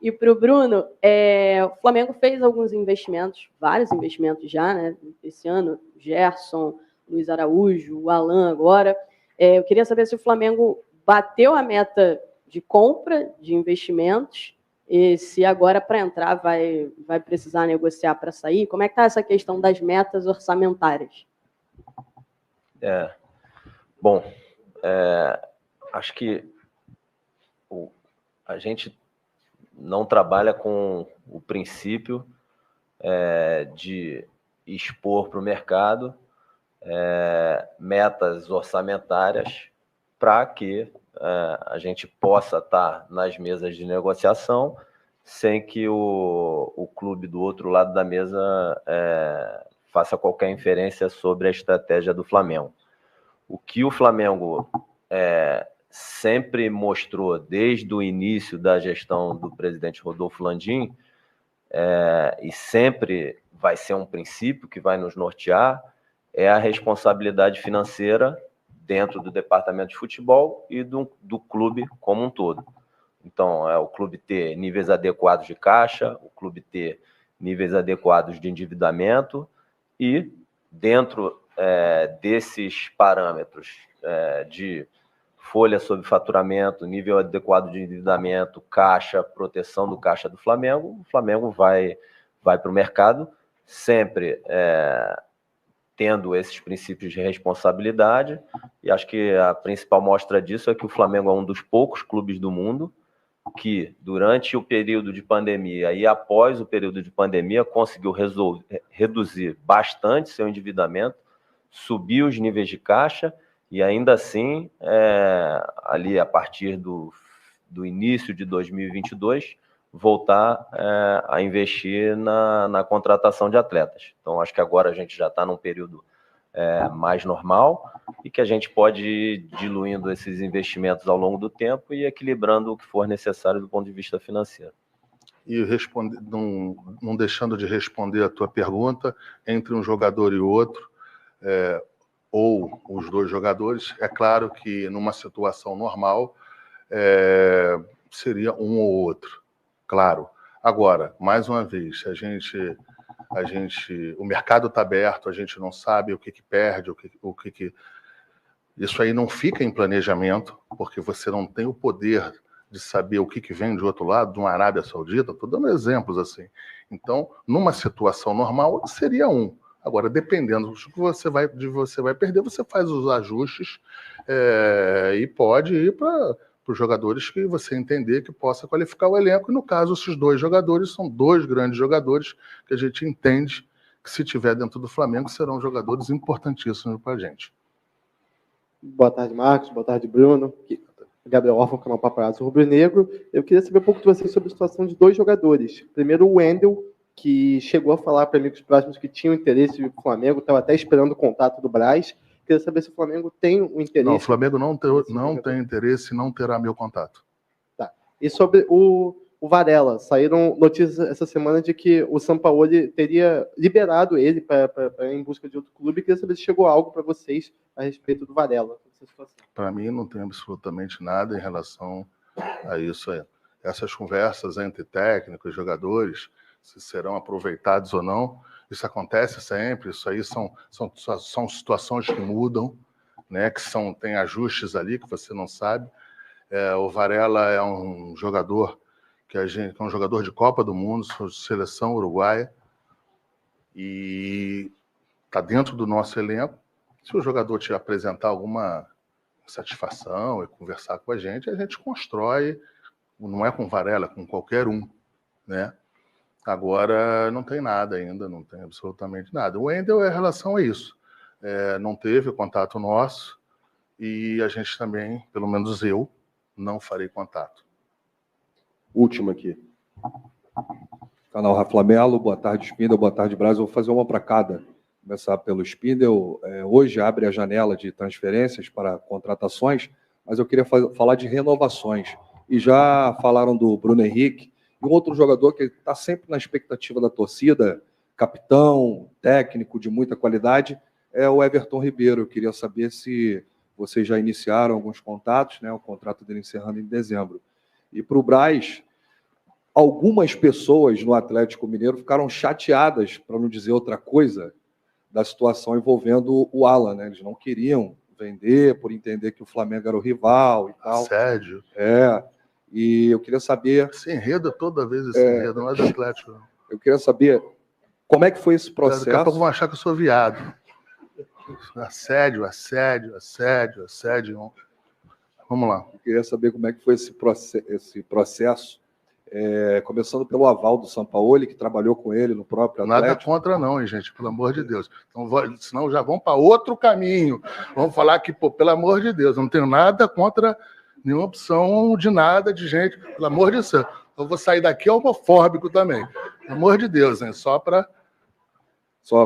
E para o Bruno, o Flamengo fez alguns investimentos, vários investimentos já, né? Esse ano, Gerson, Luiz Araújo, o Alan agora. Eu queria saber se o Flamengo bateu a meta de compra de investimentos e se agora, para entrar, vai precisar negociar para sair. Como é que está essa questão das metas orçamentárias? Bom, acho que a gente não trabalha com o princípio de expor para o mercado metas orçamentárias para que a gente possa estar nas mesas de negociação sem que o clube do outro lado da mesa faça qualquer inferência sobre a estratégia do Flamengo. O que o Flamengo sempre mostrou desde o início da gestão do presidente Rodolfo Landim, e sempre vai ser um princípio que vai nos nortear, é a responsabilidade financeira dentro do departamento de futebol e do clube como um todo. Então, o clube ter níveis adequados de caixa, o clube ter níveis adequados de endividamento e, dentro desses parâmetros de folha sobre faturamento, nível adequado de endividamento, caixa, proteção do caixa do Flamengo, o Flamengo vai para o mercado sempre tendo esses princípios de responsabilidade, e acho que a principal mostra disso é que o Flamengo é um dos poucos clubes do mundo que, durante o período de pandemia e após o período de pandemia, conseguiu reduzir bastante seu endividamento, subir os níveis de caixa e, ainda assim, ali a partir do início de 2022, voltar a investir na contratação de atletas. Então, acho que agora a gente já está num período mais normal e que a gente pode ir diluindo esses investimentos ao longo do tempo e equilibrando o que for necessário do ponto de vista financeiro. E não deixando de responder a tua pergunta, entre um jogador e outro, ou os dois jogadores, é claro que numa situação normal seria um ou outro. Claro. Agora, mais uma vez, o mercado está aberto, a gente não sabe o que perde, isso aí não fica em planejamento, porque você não tem o poder de saber o que vem de outro lado, de uma Arábia Saudita. Estou dando exemplos assim. Então, numa situação normal, seria um. Agora, dependendo do que você vai perder, você faz os ajustes e pode ir para os jogadores que você entender que possa qualificar o elenco. E, no caso, esses dois jogadores são dois grandes jogadores que a gente entende que, se tiver dentro do Flamengo, serão jogadores importantíssimos para a gente. Boa tarde, Marcos. Boa tarde, Bruno. Gabriel Orfan, canal Paparazzo Rubro-Negro. Eu queria saber um pouco de vocês sobre a situação de dois jogadores. Primeiro, o Wendel, que chegou a falar para amigos próximos que tinham interesse no Flamengo, estava até esperando o contato do Braz. Queria saber se o Flamengo tem um interesse. Não, o Flamengo não tem interesse e não terá meu contato. Tá. E sobre o Varela, saíram notícias essa semana de que o Sampaoli teria liberado ele para ir em busca de outro clube. Queria saber se chegou algo para vocês a respeito do Varela. Para mim, não tem absolutamente nada em relação a isso. Essas conversas entre técnicos e jogadores, se serão aproveitados ou não, isso acontece sempre. Isso aí são situações que mudam, né? Que tem ajustes ali que você não sabe. O Varela é um jogador que é um jogador de Copa do Mundo, seleção uruguaia, e está dentro do nosso elenco. Se o jogador te apresentar alguma satisfação e conversar com a gente constrói, não é com o Varela, é com qualquer um, né? Agora não tem nada ainda, não tem absolutamente nada. O Wendel, em relação a isso, não teve contato nosso e a gente também, pelo menos eu, não farei contato. Última aqui. Canal Rafa Melo, boa tarde, Spindel, boa tarde, Brasil. Vou fazer uma para cada. Começar pelo Spindel. Hoje abre a janela de transferências para contratações, mas eu queria falar de renovações. E já falaram do Bruno Henrique, e um outro jogador que está sempre na expectativa da torcida, capitão, técnico de muita qualidade, é o Everton Ribeiro. Eu queria saber se vocês já iniciaram alguns contatos, né? O contrato dele encerrando em dezembro. E para o Braz, algumas pessoas no Atlético Mineiro ficaram chateadas, para não dizer outra coisa, da situação envolvendo o Alan, né? Eles não queriam vender por entender que o Flamengo era o rival e tal. Assédio. E eu queria saber... Esse enredo, toda vez esse enredo, não é do Atlético. Não. Eu queria saber como é que foi esse processo. Daqui a pouco vão achar que eu sou viado. Assédio. Vamos lá. Eu queria saber como é que foi esse processo. Começando pelo aval do Sampaoli, que trabalhou com ele no próprio Atlético. Nada contra não, hein, gente, pelo amor de Deus. Então, senão já vão para outro caminho. Vamos falar que, pelo amor de Deus, eu não tenho nada contra nenhuma opção de nada, de gente, pelo amor de Deus. Eu vou sair daqui homofóbico também. Pelo amor de Deus, hein, só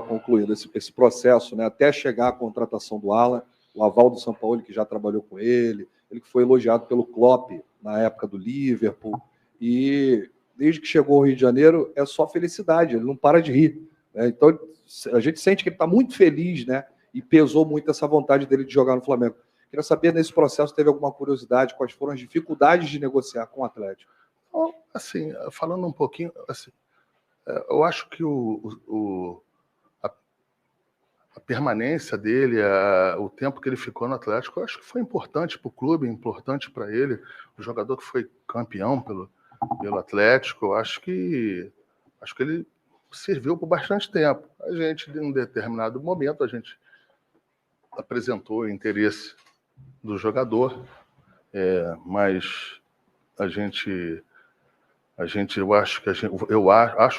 concluindo esse processo, né, até chegar à contratação do Alan, o aval do Sampaoli, que já trabalhou com ele que foi elogiado pelo Klopp na época do Liverpool. E desde que chegou ao Rio de Janeiro, é só felicidade, ele não para de rir, né? Então, a gente sente que ele está muito feliz, né? E pesou muito essa vontade dele de jogar no Flamengo. Queria saber, nesse processo, teve alguma curiosidade, quais foram as dificuldades de negociar com o Atlético? Assim, falando um pouquinho, assim, eu acho que a permanência dele, o tempo que ele ficou no Atlético, eu acho que foi importante para o clube, importante para ele, o jogador que foi campeão pelo Atlético, eu acho que ele serviu por bastante tempo. A gente, em um determinado momento, a gente apresentou o interesse do jogador, mas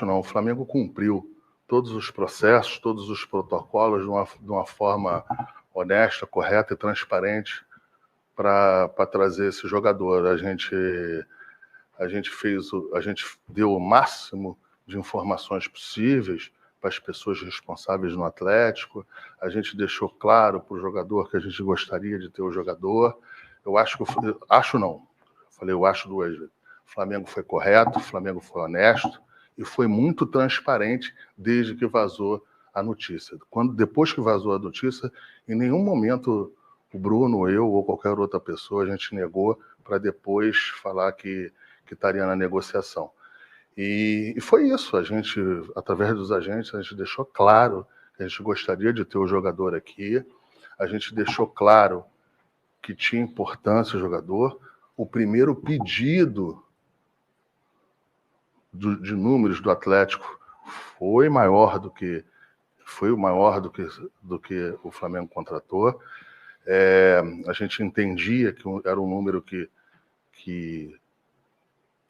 o Flamengo cumpriu todos os processos, todos os protocolos de uma forma honesta, correta e transparente para trazer esse jogador. A gente deu o máximo de informações possíveis para as pessoas responsáveis no Atlético. A gente deixou claro para o jogador que a gente gostaria de ter o jogador. Eu acho duas vezes. O Flamengo foi correto, o Flamengo foi honesto e foi muito transparente desde que vazou a notícia. Depois que vazou a notícia, em nenhum momento o Bruno, eu ou qualquer outra pessoa, a gente negou para depois falar que estaria na negociação. E foi isso, a gente, através dos agentes, a gente deixou claro que a gente gostaria de ter o jogador aqui, a gente deixou claro que tinha importância o jogador. O primeiro pedido de números do Atlético foi maior do que o Flamengo contratou. A gente entendia que era um número que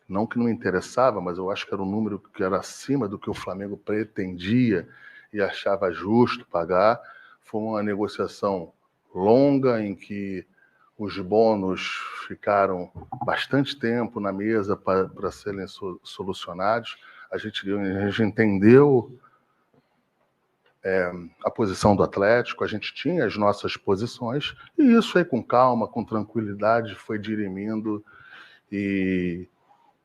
não interessava, mas eu acho que era um número que era acima do que o Flamengo pretendia e achava justo pagar. Foi uma negociação longa em que os bônus ficaram bastante tempo na mesa para serem solucionados. A gente entendeu a posição do Atlético, a gente tinha as nossas posições, e isso aí com calma, com tranquilidade, foi dirimindo e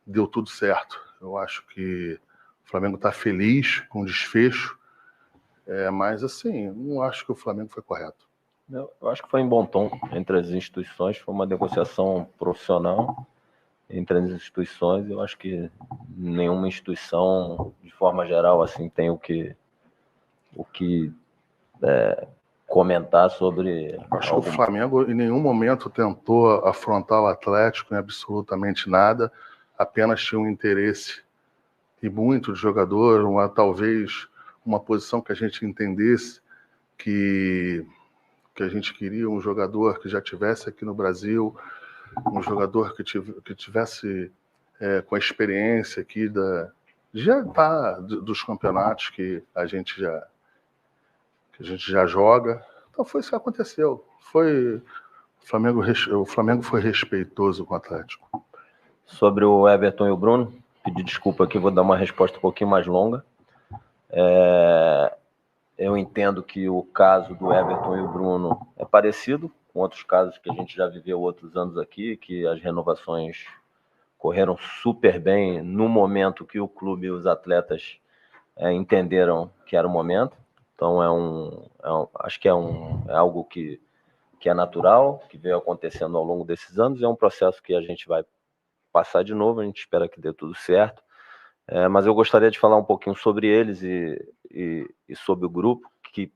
deu tudo certo. Eu acho que o Flamengo está feliz com o desfecho, mas assim, não acho que o Flamengo foi correto. Eu acho que foi em bom tom entre as instituições, foi uma negociação profissional entre as instituições. Eu acho que nenhuma instituição, de forma geral, assim, tem o que comentar sobre... Acho que o Flamengo em nenhum momento tentou afrontar o Atlético em absolutamente nada, apenas tinha um interesse e muito de jogador, talvez uma posição que a gente entendesse que a gente queria um jogador que já tivesse aqui no Brasil, um jogador que tivesse com a experiência aqui dos campeonatos que a gente já joga. Então foi isso que aconteceu. O Flamengo foi respeitoso com o Atlético. Sobre o Everton e o Bruno, pedir desculpa aqui, vou dar uma resposta um pouquinho mais longa. Eu entendo que o caso do Everton e o Bruno é parecido com outros casos que a gente já viveu outros anos aqui, que as renovações correram super bem no momento que o clube e os atletas entenderam que era o momento. Então acho que é algo que é natural, que veio acontecendo ao longo desses anos, é um processo que a gente vai passar de novo, a gente espera que dê tudo certo. Mas eu gostaria de falar um pouquinho sobre eles e sobre o grupo, que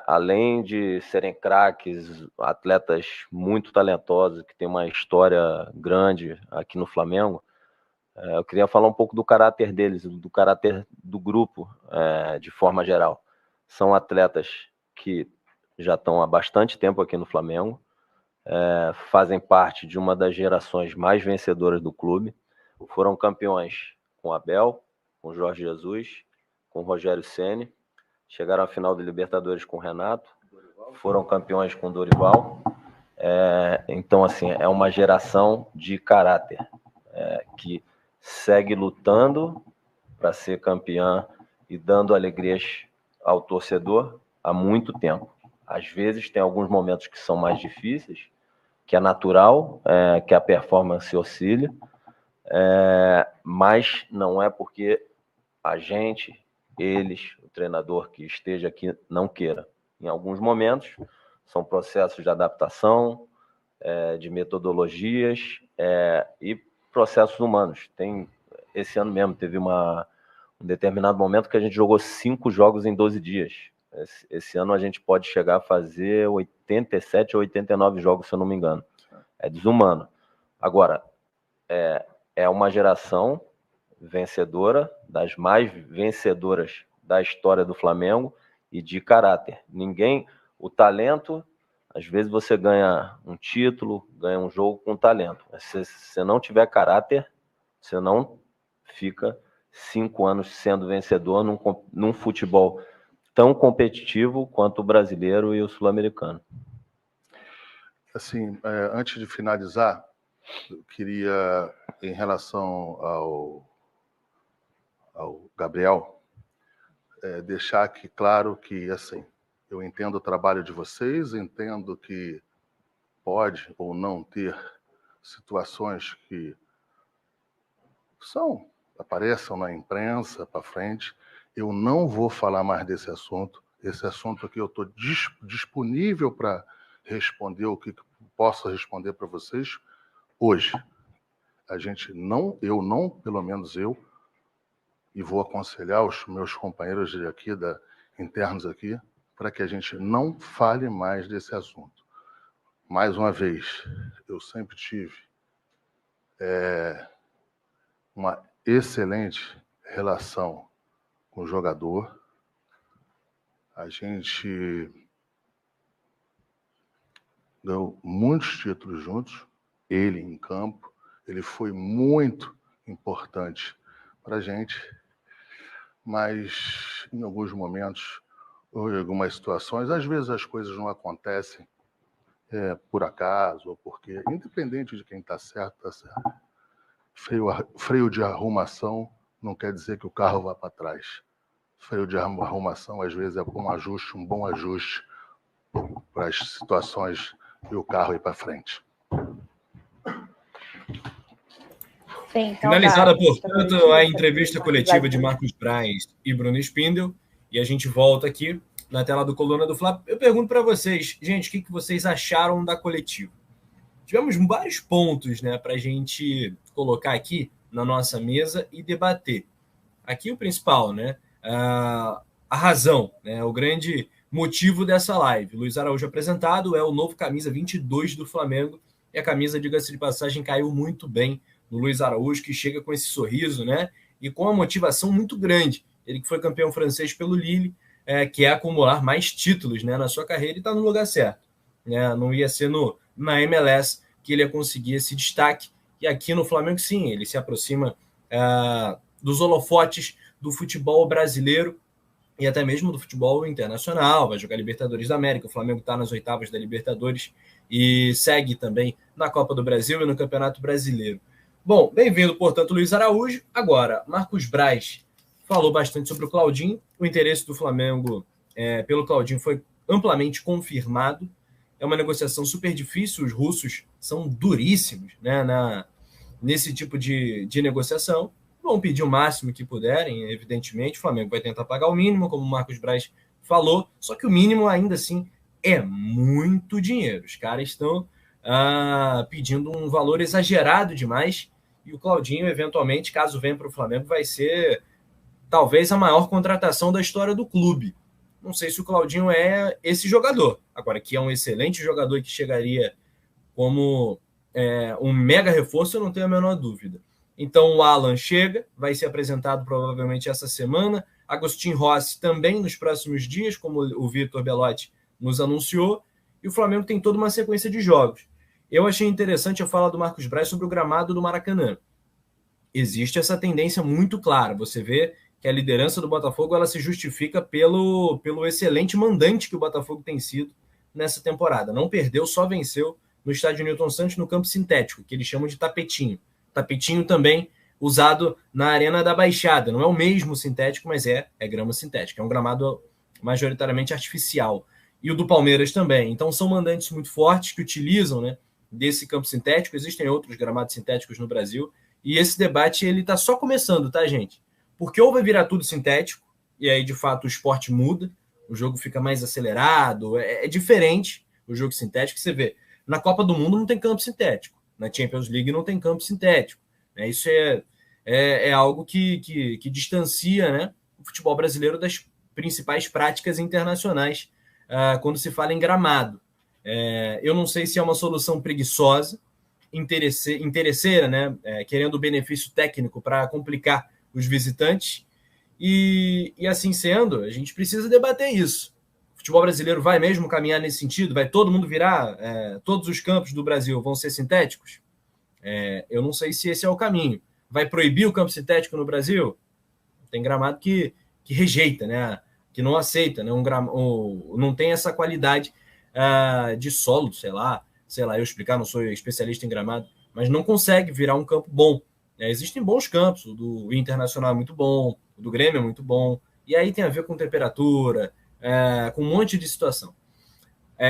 além de serem craques, atletas muito talentosos, que tem uma história grande aqui no Flamengo, eu queria falar um pouco do caráter deles, do caráter do grupo, de forma geral. São atletas que já estão há bastante tempo aqui no Flamengo, fazem parte de uma das gerações mais vencedoras do clube, foram campeões com Abel, com Jorge Jesus, com Rogério Ceni, chegaram à final da Libertadores com Renato, foram campeões com Dorival. Então, assim, é uma geração de caráter que segue lutando para ser campeã e dando alegrias ao torcedor há muito tempo. Às vezes tem alguns momentos que são mais difíceis, que é natural, que a performance oscila, mas não é porque a gente, eles, o treinador que esteja aqui não queira. Em alguns momentos são processos de adaptação, de metodologias e processos humanos. Esse ano mesmo teve um determinado momento que a gente jogou 5 jogos em 12 dias. Esse ano a gente pode chegar a fazer 87 ou 89 jogos, se eu não me engano. É desumano. Agora, é uma geração vencedora, das mais vencedoras da história do Flamengo e de caráter. O talento, às vezes você ganha um título, ganha um jogo com talento. Mas se você não tiver caráter, você não fica 5 anos sendo vencedor num futebol tão competitivo quanto o brasileiro e o sul-americano. Assim, antes de finalizar, eu queria, em relação ao Gabriel, deixar aqui claro que, assim, eu entendo o trabalho de vocês, entendo que pode ou não ter situações que apareçam na imprensa para frente. Eu não vou falar mais desse assunto. Esse assunto aqui eu estou disponível para responder o que posso responder para vocês hoje. Pelo menos eu, e vou aconselhar os meus companheiros internos aqui, para que a gente não fale mais desse assunto. Mais uma vez, eu sempre tive uma excelente relação com o jogador. A gente ganhou muitos títulos juntos, ele em campo, ele foi muito importante para a gente, mas em alguns momentos, ou em algumas situações, às vezes as coisas não acontecem por acaso, ou porque, independente de quem está certo, está certo. Freio de arrumação não quer dizer que o carro vá para trás. Freio de arrumação, às vezes, é um bom ajuste para as situações e o carro ir para frente. Bem, então, finalizada, portanto, a entrevista coletiva de Marcos Braz e Bruno Spindel, e a gente volta aqui na tela do Coluna do Fla. Eu pergunto para vocês, gente, o que vocês acharam da coletiva? Tivemos vários pontos, né, para a gente colocar aqui na nossa mesa e debater. Aqui o principal, né, a razão, né, o grande motivo dessa live. Luiz Araújo apresentado, é o novo camisa 22 do Flamengo, e a camisa, diga-se de passagem, caiu muito bem no Luiz Araújo, que chega com esse sorriso, né? E com uma motivação muito grande. Ele que foi campeão francês pelo Lille, quer acumular mais títulos, né, na sua carreira, e está no lugar certo. Né? Não ia ser na MLS que ele ia conseguir esse destaque. E aqui no Flamengo, sim, ele se aproxima dos holofotes do futebol brasileiro e até mesmo do futebol internacional. Vai jogar Libertadores da América. O Flamengo está nas oitavas da Libertadores e segue também na Copa do Brasil e no Campeonato Brasileiro. Bom, bem-vindo, portanto, Luiz Araújo. Agora, Marcos Braz falou bastante sobre o Claudinho. O interesse do Flamengo pelo Claudinho foi amplamente confirmado. É uma negociação super difícil. Os russos são duríssimos, né, nesse tipo de negociação. Vão pedir o máximo que puderem, evidentemente. O Flamengo vai tentar pagar o mínimo, como o Marcos Braz falou. Só que o mínimo, ainda assim, é muito dinheiro. Os caras estão pedindo um valor exagerado demais. E o Claudinho, eventualmente, caso venha para o Flamengo, vai ser talvez a maior contratação da história do clube. Não sei se o Claudinho é esse jogador. Agora, que é um excelente jogador que chegaria como um mega reforço, eu não tenho a menor dúvida. Então, o Alan chega, vai ser apresentado provavelmente essa semana. Agostinho Rossi também nos próximos dias, como o Vitor Belotti nos anunciou. E o Flamengo tem toda uma sequência de jogos. Eu achei interessante a fala do Marcos Braz sobre o gramado do Maracanã. Existe essa tendência muito clara. Você vê que a liderança do Botafogo ela se justifica pelo excelente mandante que o Botafogo tem sido nessa temporada. Não perdeu, só venceu no estádio Newton Santos, no campo sintético, que eles chamam de tapetinho. Tapetinho também usado na Arena da Baixada. Não é o mesmo sintético, mas é grama sintética. É um gramado majoritariamente artificial. E o do Palmeiras também. Então são mandantes muito fortes que utilizam, né, desse campo sintético. Existem outros gramados sintéticos no Brasil. E esse debate ele está só começando, tá, gente? Porque ou vai virar tudo sintético, e aí, de fato, o esporte muda, o jogo fica mais acelerado, é diferente o jogo sintético. Você vê, na Copa do Mundo não tem campo sintético, na Champions League não tem campo sintético. Né? Isso é algo que distancia, né, o futebol brasileiro das principais práticas internacionais quando se fala em gramado. Eu não sei se é uma solução preguiçosa, interesseira, né, querendo benefício técnico para complicar os visitantes, e assim sendo, a gente precisa debater isso. O futebol brasileiro vai mesmo caminhar nesse sentido? Vai todo mundo virar? Todos os campos do Brasil vão ser sintéticos? Eu não sei se esse é o caminho. Vai proibir o campo sintético no Brasil? Tem gramado que rejeita, né? Que não aceita, né? Não tem essa qualidade de solo, sei lá eu explicar, não sou especialista em gramado, mas não consegue virar um campo bom. Existem bons campos, o do Internacional é muito bom, o do Grêmio é muito bom, e aí tem a ver com temperatura, com um monte de situação.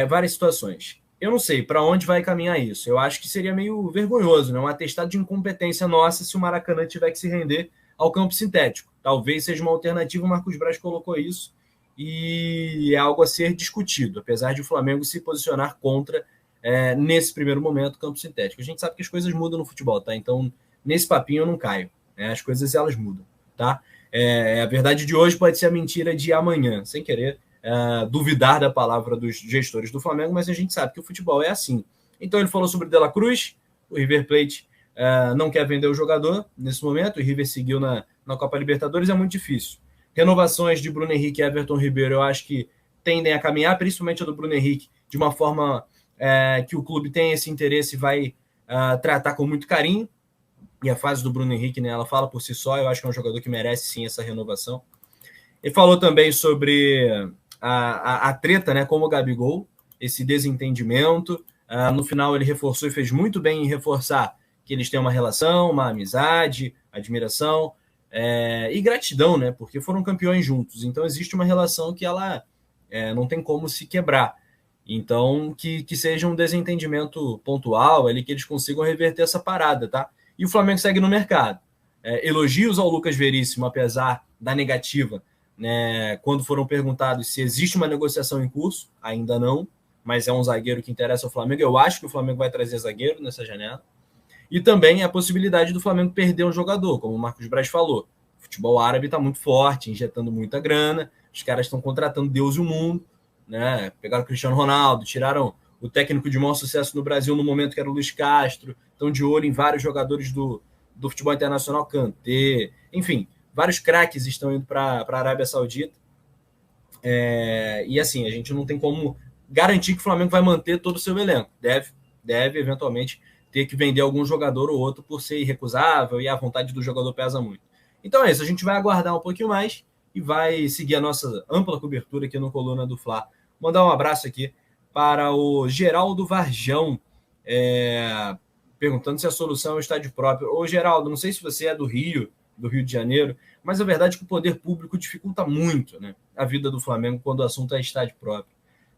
Várias situações. Eu não sei para onde vai caminhar isso. Eu acho que seria meio vergonhoso, né? Um atestado de incompetência nossa se o Maracanã tiver que se render ao campo sintético. Talvez seja uma alternativa, o Marcos Braz colocou isso, e é algo a ser discutido, apesar de o Flamengo se posicionar contra, nesse primeiro momento, o campo sintético. A gente sabe que as coisas mudam no futebol, tá? Então, nesse papinho eu não caio. As coisas, elas mudam, tá? A verdade de hoje pode ser a mentira de amanhã, sem querer duvidar da palavra dos gestores do Flamengo, mas a gente sabe que o futebol é assim. Então ele falou sobre o De La Cruz, o River Plate não quer vender o jogador nesse momento, o River seguiu na Copa Libertadores, é muito difícil. Renovações de Bruno Henrique e Everton Ribeiro eu acho que tendem a caminhar, principalmente a do Bruno Henrique, de uma forma que o clube tem esse interesse e vai tratar com muito carinho. E a fase do Bruno Henrique, né, ela fala por si só. Eu acho que é um jogador que merece sim essa renovação. Ele falou também sobre a treta, né, com o Gabigol, esse desentendimento. No final ele reforçou e fez muito bem em reforçar que eles têm uma relação, uma amizade, admiração e gratidão, né, porque foram campeões juntos. Então existe uma relação que ela não tem como se quebrar. Então que seja um desentendimento pontual, ali, que eles consigam reverter essa parada, tá? E o Flamengo segue no mercado. Elogios ao Lucas Veríssimo, apesar da negativa, né, quando foram perguntados se existe uma negociação em curso, ainda não, mas é um zagueiro que interessa ao Flamengo. Eu acho que o Flamengo vai trazer zagueiro nessa janela. E também a possibilidade do Flamengo perder um jogador, como o Marcos Braz falou. O futebol árabe está muito forte, injetando muita grana, os caras estão contratando Deus e o mundo, né? Pegaram o Cristiano Ronaldo, tiraram o técnico de maior sucesso no Brasil no momento, que era o Luiz Castro, estão de olho em vários jogadores do futebol internacional, Kanté, enfim, vários craques estão indo para a Arábia Saudita. E assim, a gente não tem como garantir que o Flamengo vai manter todo o seu elenco. Deve eventualmente ter que vender algum jogador ou outro por ser irrecusável e a vontade do jogador pesa muito. Então é isso, a gente vai aguardar um pouquinho mais e vai seguir a nossa ampla cobertura aqui no Coluna do Fla. Mandar um abraço aqui para o Geraldo Varjão, perguntando se a solução é o estádio próprio. Ô, Geraldo, não sei se você é do Rio de Janeiro, mas a verdade é que o poder público dificulta muito, né, a vida do Flamengo quando o assunto é estádio próprio.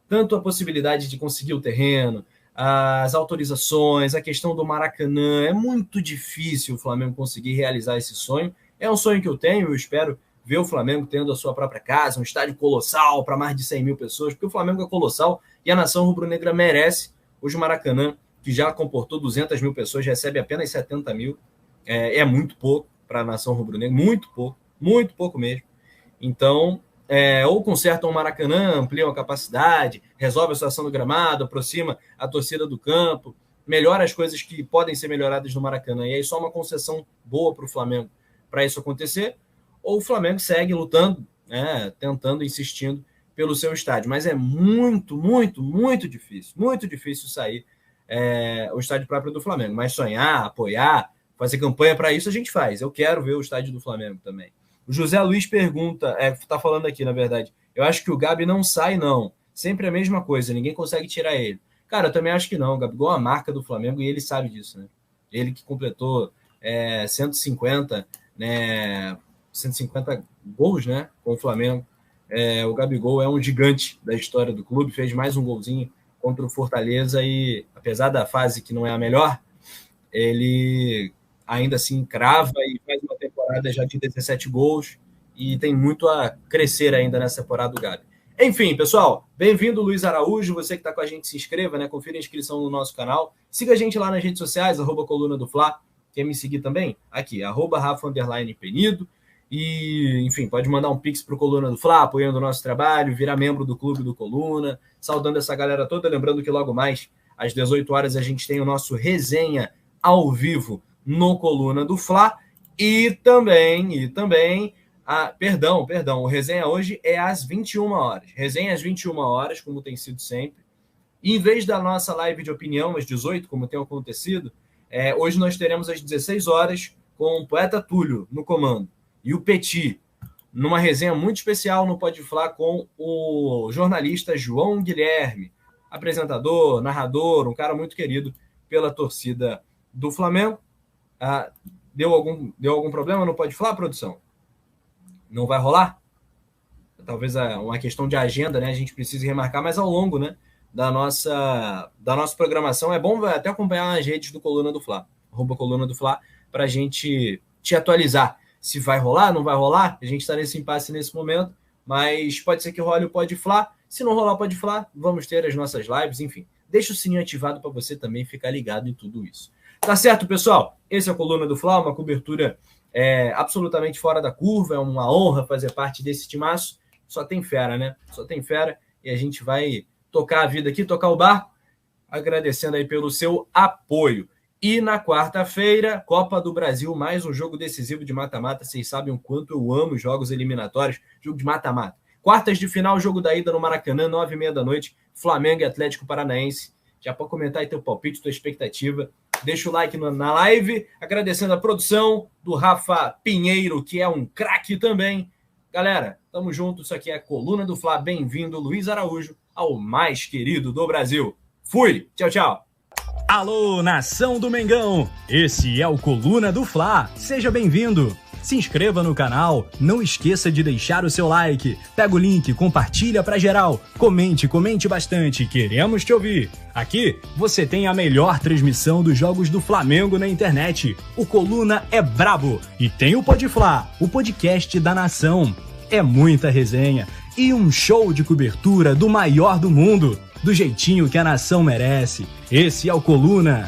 Tanto a possibilidade de conseguir o terreno, as autorizações, a questão do Maracanã, é muito difícil o Flamengo conseguir realizar esse sonho. É um sonho que eu tenho, eu espero ver o Flamengo tendo a sua própria casa, um estádio colossal para mais de 100 mil pessoas, porque o Flamengo é colossal e a nação rubro-negra merece. Hoje o Maracanã, que já comportou 200 mil pessoas, recebe apenas 70 mil. É muito pouco para a nação rubro-negra, muito pouco mesmo. Então, ou consertam o Maracanã, ampliam a capacidade, resolve a situação do gramado, aproxima a torcida do campo, melhora as coisas que podem ser melhoradas no Maracanã. E aí só uma concessão boa para o Flamengo para isso acontecer, ou o Flamengo segue lutando, tentando, insistindo pelo seu estádio. Mas é muito difícil sair o estádio próprio do Flamengo. Mas sonhar, apoiar, fazer campanha para isso a gente faz. Eu quero ver o estádio do Flamengo também. O José Luiz pergunta, tá falando aqui, na verdade, eu acho que o Gabi não sai, não. Sempre a mesma coisa, ninguém consegue tirar ele. Cara, eu também acho que não. O Gabigol é a marca do Flamengo e ele sabe disso, né? Ele que completou 150 gols, né, com o Flamengo. O Gabigol é um gigante da história do clube, fez mais um golzinho contra o Fortaleza e, apesar da fase que não é a melhor, ele ainda assim crava e faz uma temporada já de 17 gols e tem muito a crescer ainda nessa temporada do Gabi. Enfim, pessoal, bem-vindo Luiz Araújo, você que está com a gente, se inscreva, né, confira a inscrição no nosso canal, siga a gente lá nas redes sociais, @Coluna do Fla. Quer me seguir também? Aqui, @Rafa_Penido. E, enfim, pode mandar um pix para o Coluna do Fla, apoiando o nosso trabalho, virar membro do Clube do Coluna, saudando essa galera toda. Lembrando que logo mais, às 18 horas, a gente tem o nosso resenha ao vivo no Coluna do Fla. E também, o resenha hoje é às 21 horas. Resenha às 21 horas, como tem sido sempre. E em vez da nossa live de opinião, às 18, como tem acontecido, hoje nós teremos às 16 horas com o Poeta Túlio no comando e o Petit, numa resenha muito especial no Pode Fla com o jornalista João Guilherme, apresentador, narrador, um cara muito querido pela torcida do Flamengo. Deu algum problema no Pode Fla, produção? Não vai rolar? Talvez uma questão de agenda, né? A gente precise remarcar, mas ao longo, né, da nossa programação é bom até acompanhar as redes do Coluna do Fla, @Coluna do Fla, para a gente te atualizar. Se vai rolar, não vai rolar, a gente está nesse impasse nesse momento, mas pode ser que role o Pode Fla. Se não rolar o Pode Fla, vamos ter as nossas lives, enfim. Deixa o sininho ativado para você também ficar ligado em tudo isso. Tá certo, pessoal? Esse é o Coluna do Fla, uma cobertura absolutamente fora da curva, é uma honra fazer parte desse timaço. Só tem fera, né? Só tem fera e a gente vai tocar a vida aqui, tocar o barco, agradecendo aí pelo seu apoio. E na quarta-feira, Copa do Brasil, mais um jogo decisivo de mata-mata. Vocês sabem o quanto eu amo jogos eliminatórios, jogo de mata-mata. Quartas de final, jogo da ida no Maracanã, 9h30 da noite, Flamengo e Atlético Paranaense. Já pode comentar aí teu palpite, tua expectativa. Deixa o like na live, agradecendo a produção do Rafa Pinheiro, que é um craque também. Galera, tamo junto, isso aqui é a Coluna do Fla. Bem-vindo, Luiz Araújo, ao mais querido do Brasil. Fui, tchau, tchau. Alô, nação do Mengão! Esse é o Coluna do Fla. Seja bem-vindo. Se inscreva no canal, não esqueça de deixar o seu like. Pega o link, compartilha pra geral. Comente bastante, queremos te ouvir. Aqui você tem a melhor transmissão dos jogos do Flamengo na internet. O Coluna é brabo e tem o Pode Fla, o podcast da nação. É muita resenha e um show de cobertura do maior do mundo, do jeitinho que a nação merece. Esse é o Coluna.